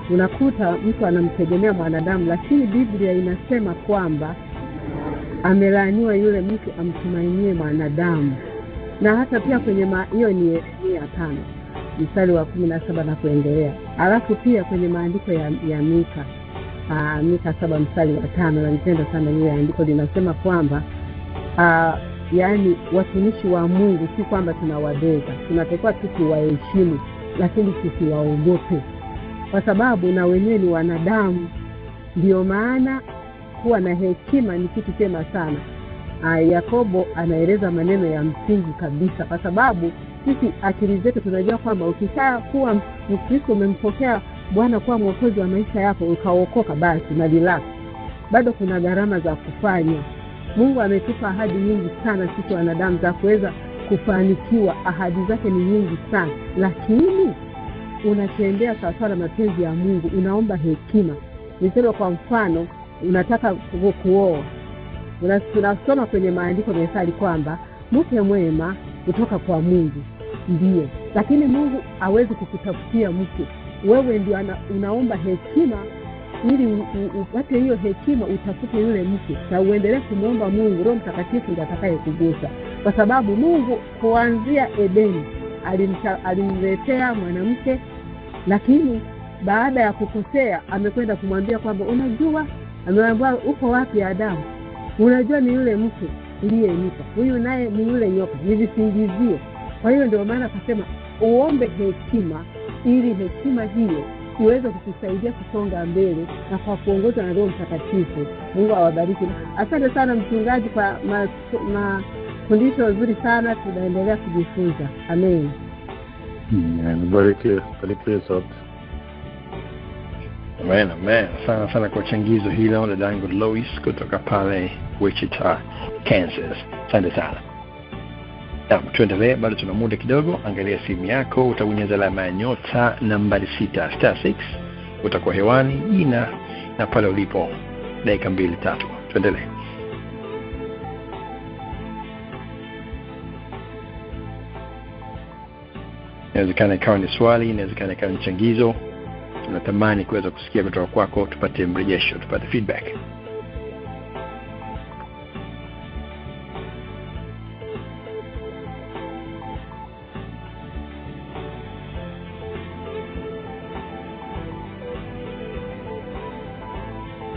unakuta mtu anamtegemea mwanadamu, lakini Biblia inasema kwamba amelaaniwa yule mtu amtumainie mwanadamu. Na hata pia kwenye hiyo ni 5 mstari wa 17 na kuendelea. Alafu pia kwenye maandiko ya Mika Mika 7 mstari wa 5, na nipenda sana ile andiko linasema kwamba yani watumishi wa Mungu si kwamba tunawadega, tunatakiwa tuwaheshimu, lakini tusiwaogope, kwa sababu na wenyewe ni wanadamu. Ndio maana kuwa na hekima ni kitu chema sana. Yakobo anaeleza maneno ya msingi kabisa, kwa sababu sisi akili zetu tunajua kwamba ukishakuwa Mkristo, umempokea Bwana kuwa mwokozi wa maisha yako, ukaokoka, basi na relax. Bado kuna gharama za kufanya. Mungu ametupa ahadi nyingi sana sisi wanadamu za kuweza kufanikiwa. Ahadi zake ni nyingi sana, lakini unatembea sawa na mapenzi ya Mungu, unaomba hekima. Niseme kwa mfano, unataka kuoa. Tunasoma kwenye maandiko methali kwamba mke mwema kutoka kwa Mungu, ndiyo, lakini Mungu hawezi kukutafutia mke. Wewe ndio unaomba hekima ili upate hiyo hekima, utafute yule mke na uendelee kumwomba Mungu. Roho Mtakatifu ndiye atakayekugusa, kwa sababu Mungu kuanzia Edeni alimletea mwanamke, lakini baada ya kukosea amekwenda kumwambia kwamba unajua, amemwambia uko wapi Adamu? Unajua ni yule mke uliyenipa, huyu naye ni yule nyoka, ni visingizio. Kwa hiyo ndio maana akasema uombe hekima, ili hekima hiyo iweze kukusaidia kusonga mbele na kwa kuongozwa na Roho Mtakatifu. Mungu awabariki. Asante sana mchungaji kwa mafundisho mazuri sana, tunaendelea kujifunza. Amen. Barikiwe sote. Amen, amen. Sana kwa changizo hilo la dangu Lois kutoka pale Wichita, Kansas. Asante sana. Tuendelee, bado tuna muda kidogo. Angalia simu yako, utabonyeza alama ya nyota nambari 6 *6, utakuwa hewani, jina na pale ulipo, dakika 2-3. Tuendelee. Inawezekana ikawa ni swali, inawezekana ikawa ni changizo. Tunatamani kuweza kusikia kutoka kwako, tupate mrejesho, tupate feedback.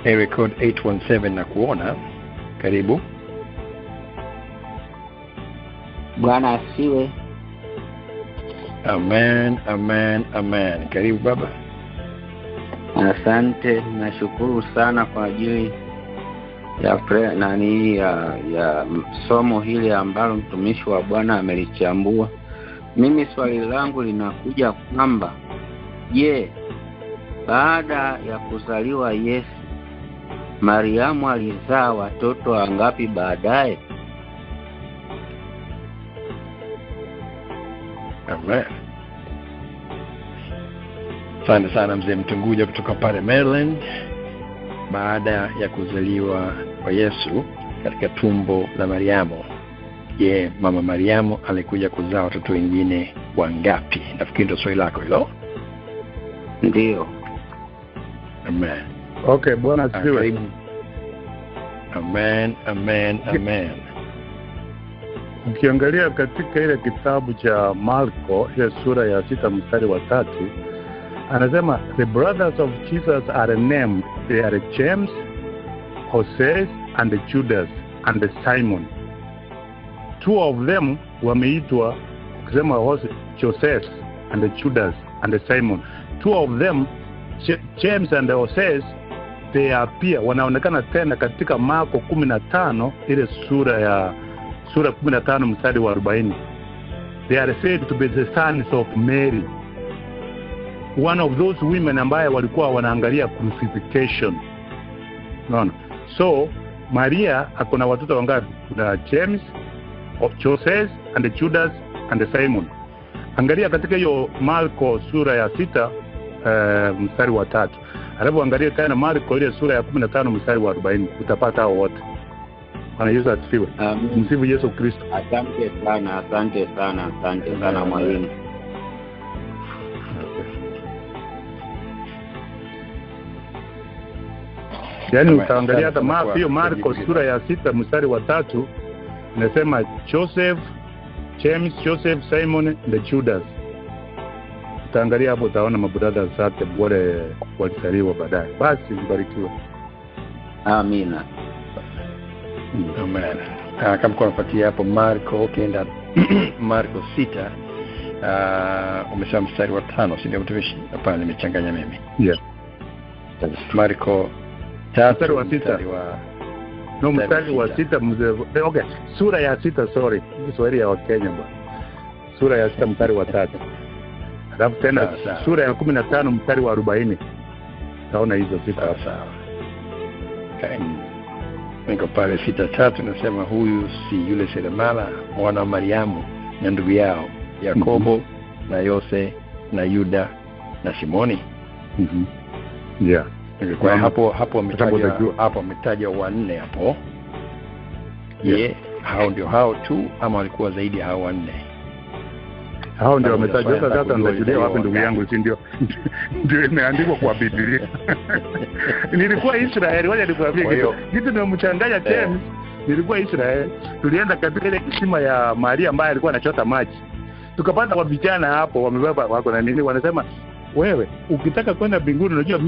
Area code 817 na kuona. Karibu. Bwana asiwe. Amen, amen, amen. Karibu baba. Asante, nashukuru sana kwa ajili ya somo hili ambalo mtumishi wa Bwana amelichambua. Mimi swali langu linakuja kwamba baada ya kuzaliwa Yesu, Mariamu alizaa watoto wangapi baadaye? Amen. Asante sana mzee Mtunguja kutoka pale Maryland. Baada ya kuzaliwa kwa Yesu katika tumbo la Mariamu, mama Mariamu alikuja kuzaa watoto wengine wangapi? Nafikiri ndio swali lako hilo. Ndio. Amen. Okay, Bwana asifiwe. Amen, amen, amen. Ukiangalia katika ile kitabu cha Marko, ile sura ya 6 mstari wa 3, anasema the brothers of Jesus are named, they are James, Jose and Judas and Simon. 2 of them wameitwa, kusema Joseph and Judas and Simon. 2 of them, James and Jose, they appear, wanaonekana tena katika Marko 15, ile sura 15 mstari wa 40. They are said to be the sons of Mary, one of those women ambaye walikuwa wanaangalia crucifixion. Unaona? So Maria akona watoto wangapi? Kuna James, Joseph and Judas and Simon. Angalia katika hiyo Marko sura ya 6 mstari wa 3. Alafu angalia tena Marko ile sura ya 15 mstari wa 40, utapata hao wote. Bwana Yesu asifiwe. Msifu Yesu Kristo. Asante sana mwalimu. Yaani utaangalia hata hiyo Marko sura ya 6 mstari wa 3 inasema Joseph, James, Joseph, Simon na Judas. Utaangalia hapo utaona mabradha zake wale walizaliwa baadaye. Basi mbarikiwe. Amina. Amen. Kama kwa napatia hapo Marko kenda Marko 6 umesema mstari wa 5, si ndio mtumishi? Hapana, nimechanganya mimi. Yeah. Marko 3 mstari wa 6. No, mstari wa 6 mzee. Okay, sura ya 6, sorry. Kiswahili ya Wakenya bwana. Sura ya 6 mstari wa 3. Alafu tena sura ya 15 mstari wa 40. Taona hizo 6 sawa. Okay. Niko pale 6:3 nasema huyu si yule seremala mwana wa Mariamu na ndugu yao Yakobo na Yose na Yuda na Simoni. Yeah. Kwa hapo ametaja wanne hapo. Je, hao ndio hao tu ama walikuwa zaidi ya hao wanne? Hao ndio wametajwa. Sasa nitajulia wapi ndugu yangu, si ndio? Ndio imeandikwa kwa Biblia. Nilikuwa Israeli, waje nikwambie kitu nimemchanganya James. Nilikuwa Israeli, tulienda katika ile kisima ya Maria ambaye alikuwa anachota maji. Tukapata kwa vijana hapo wamebeba wako na nini, wanasema wewe ukitaka kwenda mbinguni unajua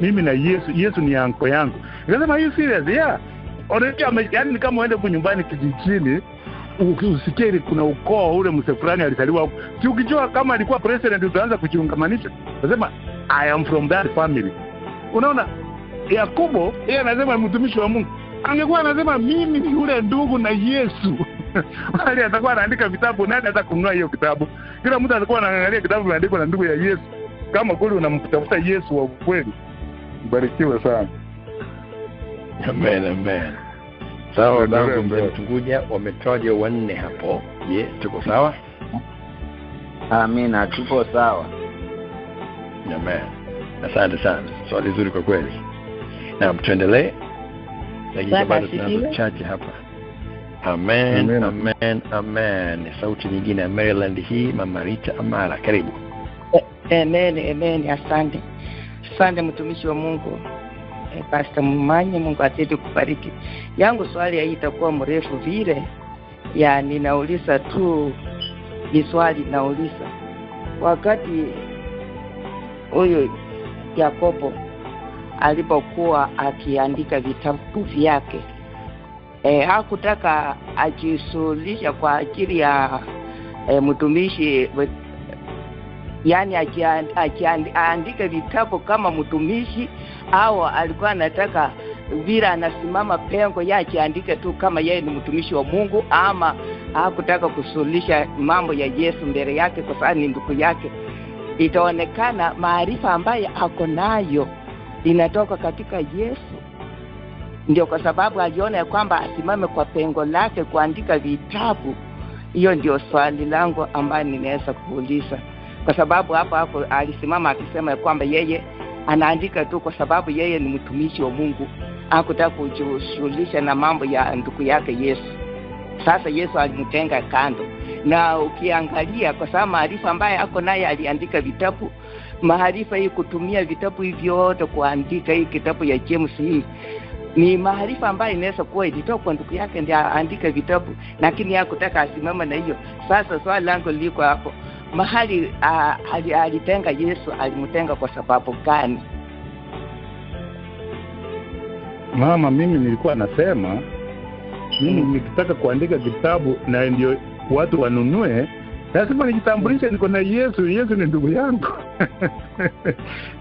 mimi na Yesu ni anko yangu. Nikasema are you serious? Yeah. Yaani kama uende kwa nyumbani kijijini usikie kuna ukoo ule mse fulani alizaliwa huko. Si ukijua kama alikuwa president utaanza kujiungamanisha. Nasema I am from that family. Unaona? Yakobo yeye anasema mtumishi wa Mungu. Angekuwa anasema mimi ni yule ndugu na Yesu. Wale atakuwa anaandika vitabu, nani atakununua hiyo kitabu? Kila mtu atakuwa anaangalia kitabu kimeandikwa na ndugu ya Yesu. Kama kweli unamtafuta Yesu wa kweli. Mbarikiwe sana. Amen. Sawa, ndugu mzee Mtunguja, wametaja wanne hapo. Je, tuko sawa? Amina, tuko sawa. Amen. Asante sana. Swali zuri kwa kweli. Na tuendelee. Lakini bado tunazo chache hapa. Amen. Sauti nyingine ya Maryland hii, Mama Rita Amara, karibu. Amen. Asante mtumishi wa Mungu. Pastor Momanyi, Mungu azidi kubariki. Yangu swali haitakuwa mrefu vile. Ninauliza tu ni swali nauliza. Wakati huyo Yakobo alipokuwa akiandika vitabu vyake, hakutaka ajisulisha kwa ajili ya mtumishi, yani akiandika vitabu kama mtumishi, au alikuwa anataka vile anasimama pengo yake aandike tu kama yeye ni mtumishi wa Mungu, ama hakutaka kusulisha mambo ya Yesu mbele yake kwa sababu ni ndugu yake? Itaonekana maarifa ambayo ako nayo inatoka katika Yesu. Ndio kwa sababu aliona kwamba asimame kwa pengo lake kuandika vitabu. Hiyo ndio swali langu ambayo ninaweza kuuliza. Kwa sababu hapo alisimama akisema kwamba yeye anaandika tu kwa sababu yeye ni mtumishi wa Mungu, hakutaka kujishughulisha na mambo ya ndugu yake Yesu. Sasa Yesu alimtenga kando. Na ukiangalia kwa sababu maarifa ambaye ako naye aliandika vitabu, maarifa hii kutumia vitabu hivyo yote kuandika hii kitabu ya James hii ni maarifa ambayo inaweza kuwa ilitoka kwa ndugu yake ndiye aandika vitabu, lakini hakutaka asimama na hiyo. Sasa swali langu liko hapo, mahali alitenga Yesu, alimtenga kwa sababu gani? Mama, mimi nilikuwa nasema mimi nikitaka kuandika kitabu na ndio watu wanunue, lazima nijitambulishe niko na Yesu ni ndugu yangu.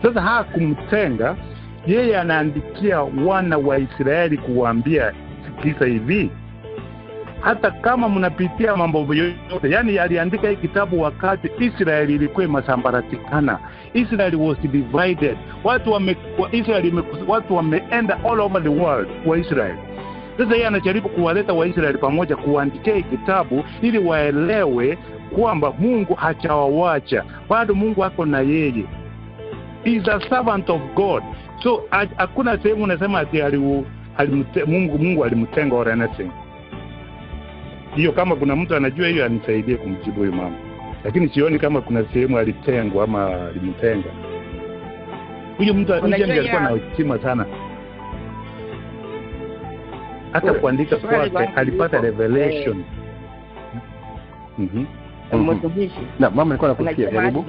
Sasa hakumtenga yeye, anaandikia wana wa Israeli kuwaambia sikiza hivi, hata kama mnapitia mambo yote. Yani aliandika hii kitabu wakati Israeli ilikuwa imesambaratikana. Israel was divided. Watu wameenda all over the world wa Israel. Sasa yeye anajaribu kuwaleta Waisraeli pamoja, kuandikia hii kitabu ili waelewe kwamba Mungu hajawawacha. Bado Mungu ako na yeye. He is a servant of God. So hakuna sehemu unasema ati Mungu alimtenga or anything. Hiyo kama kuna mtu anajua hiyo anisaidie kumjibu huyu mama. Lakini sioni kama kuna sehemu alitengwa ama alimtenga. Huyo mtu alikuwa na hekima sana. Hata kuandika kwake alipata revelation. Na mama alikuwa anakusikia, karibu.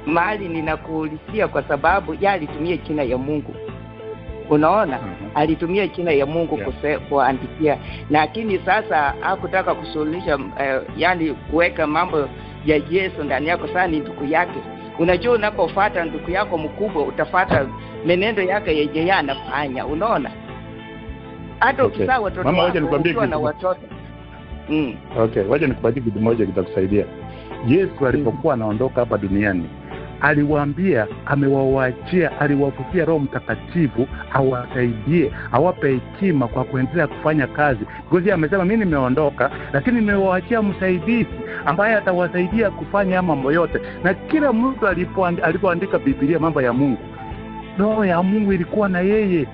Mahali ninakuulizia kwa sababu yeye alitumia jina ya Mungu. Unaona? Alitumia jina ya Mungu kuandikia. Lakini sasa hakutaka kusuluhisha yani kuweka mambo ya Yesu ndani yako. Sasa ni ndugu yake. Unajua unapofuata ndugu yako mkubwa utafuata menendo yake yeye anafanya. Unaona? Hata ukizaa watoto mama, waje nikwambie na watoto. Okay, waje nikupatie kitu moja kitakusaidia. Yesu alipokuwa anaondoka hapa duniani, aliwaambia amewaachia, aliwafutia Roho Mtakatifu awasaidie, awape hekima kwa kuendelea kufanya kazi. Kwa hiyo amesema mimi nimeondoka, lakini nimewaachia msaidizi ambaye atawasaidia kufanya mambo yote. Na kila mtu alipoandika Biblia mambo ya Mungu, Roho ya Mungu ilikuwa na yeye.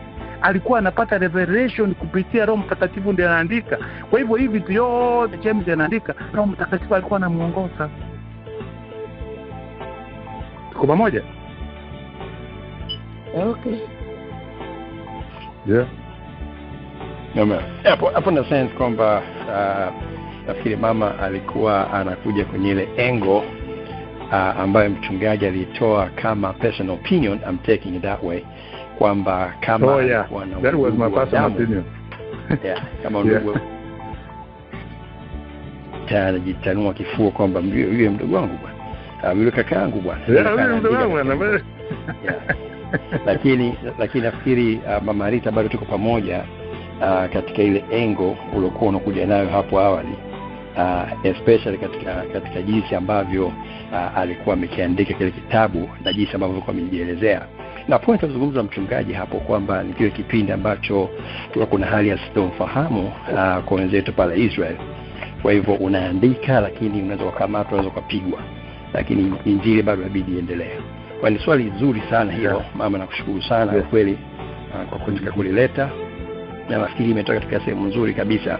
Alikuwa anapata revelation kupitia Roho Mtakatifu ndiye anaandika. Kwa hivyo hivi vitu yote James anaandika, Roho Mtakatifu alikuwa anamuongoza. Tuko pamoja? Okay. Yeah. Hapo na sense kwamba nafikiri mama alikuwa anakuja kwenye ile engo ambayo mchungaji alitoa kama personal opinion. I'm taking it that way. Kwamba kama that was my personal opinion. Kama ndugu anajitanua kifua kwamba yule mdogo wangu bwana, yule kaka yangu bwana, lakini nafikiri mama Rita bado tuko pamoja katika ile engo uliokuwa unakuja nayo hapo awali, especially katika jinsi ambavyo alikuwa amekiandika kile kitabu na jinsi ambavyo alikuwa amejielezea. Na point alizungumza mchungaji hapo kwamba ni kile kipindi ambacho tulikuwa kuna hali ya sitomfahamu kwa wenzetu pale Israel. Kwa hivyo unaandika lakini unaweza kukamatwa, unaweza kupigwa, lakini injili bado inabidi iendelee. Kwa ni swali zuri sana hilo mama, nakushukuru sana kwa kweli kwa kutaka kulileta, na nafikiri imetoka katika sehemu nzuri kabisa.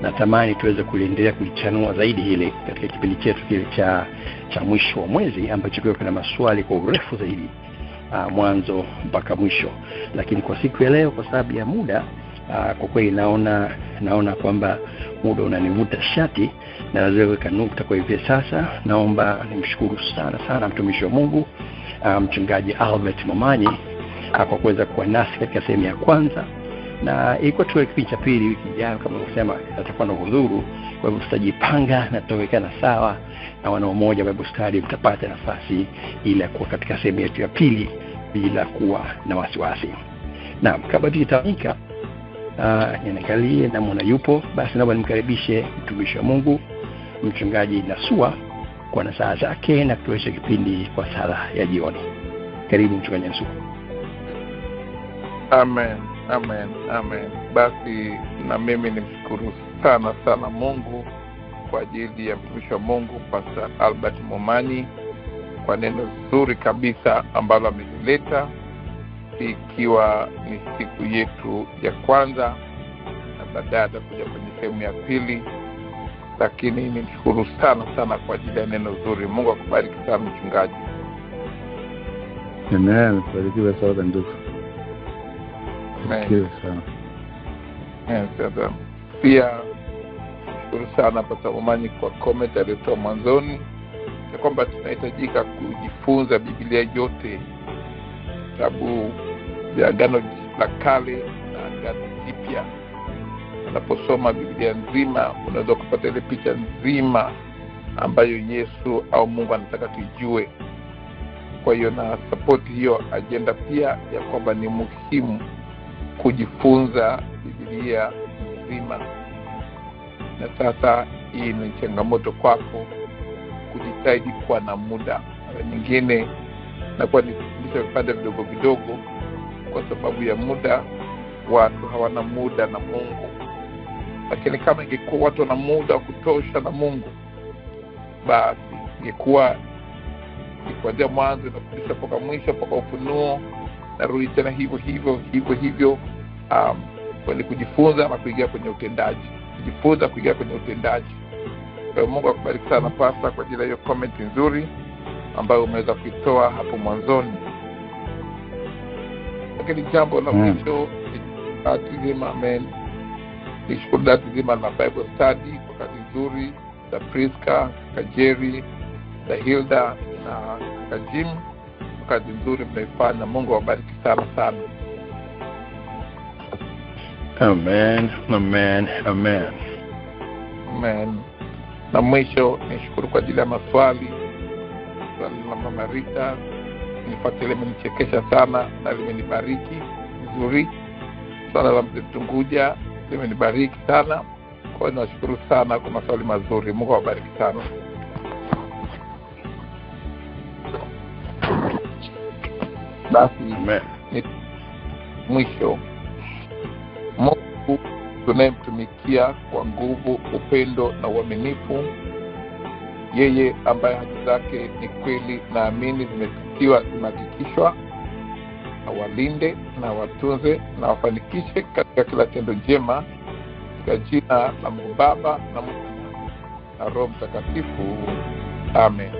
Natamani tuweze kuendelea kulichanua zaidi hili katika kipindi chetu kile cha mwisho wa mwezi ambacho kuna maswali kwa urefu zaidi mwanzo mpaka mwisho. Lakini kwa siku ya leo kwa sababu ya muda kwa kweli naona kwamba muda unanivuta shati na lazima weka nukta kwa hivi sasa. Naomba nimshukuru sana mtumishi wa Mungu mchungaji Albert Momanyi kwa kuweza kuwa nasi katika sehemu ya kwanza, na ilikuwa tu kipindi cha pili wiki ijayo kama unasema atakuwa na hudhuru. Kwa hivyo tutajipanga na tutawekana sawa na wana Umoja Bible Study mtapata nafasi ili kuwa katika sehemu yetu ya pili bila kuwa na wasiwasi. Na kabla tujitamika niangalie na mwana yupo, basi naomba nimkaribishe mtumishi wa Mungu mchungaji Nasua kwa nasaha zake na kutuwesha kipindi kwa sala ya jioni. Karibu mchungaji Nasua. Amen. Basi na mimi nimshukuru sana Mungu kwa ajili ya mtumishi wa Mungu Pastor Albert Momanyi kwa neno zuri kabisa ambalo amelileta, ikiwa ni siku yetu ya kwanza na baadaye atakuja kwenye sehemu ya pili. Lakini nimshukuru sana kwa ajili ya neno zuri. Mungu akubariki sana mchungaji. Amen. Barikiwe sana ndugu. Barikiwe sana. Pia shukuru sana Pastor Momanyi kwa comment aliyotoa mwanzoni ya kwamba tunahitajika kujifunza Biblia yote, sababu ya Agano la Kale na Agano Jipya. Unaposoma Biblia nzima unaweza kupata ile picha nzima ambayo Yesu au Mungu anataka tujue. Kwa hiyo na support hiyo agenda pia ya kwamba ni muhimu kujifunza Biblia nzima. na sasa hii ni changamoto kwako kujitahidi kuwa na muda. Mara nyingine nakuwa nifundisha vipande vidogo vidogo kwa sababu ya muda. Watu hawana muda na Mungu, lakini kama ingekuwa watu wana muda wa kutosha na Mungu, basi ingekuwa kuanzia mwanzo nafundisha mpaka mwisho, mpaka Ufunuo, narudi tena hivyo kwani kujifunza na kuingia kwenye utendaji, kujifunza kuingia kwenye utendaji. Kwa Mungu akubariki sana Pastor kwa ajili ya hiyo comment nzuri ambayo umeweza kuitoa hapo mwanzoni. Lakini jambo la mwisho atizima, amen, nishukuru dada zima la Bible study kwa kazi nzuri za Prisca, Kajeri, za Hilda na Kajim, kwa kazi nzuri mnaifanya. Mungu awabariki sana sana. Amen, amen, amen. Amen. Na mwisho nishukuru kwa ajili ya maswali. Swali la Mama Rita nilifuatilia, limenichekesha sana na limenibariki vizuri. Swali la Mzee Tunguja limenibariki sana. Kwa hiyo nashukuru sana kwa maswali mazuri. Mungu awabariki sana. Basi mwisho, Mungu tunayemtumikia kwa nguvu, upendo na uaminifu, yeye ambaye haki zake ni kweli na amini zimehakikishwa, awalinde na watunze na wafanikishe katika kila tendo jema, katika jina la Mungu Baba na Mwana na Roho Mtakatifu. Amen.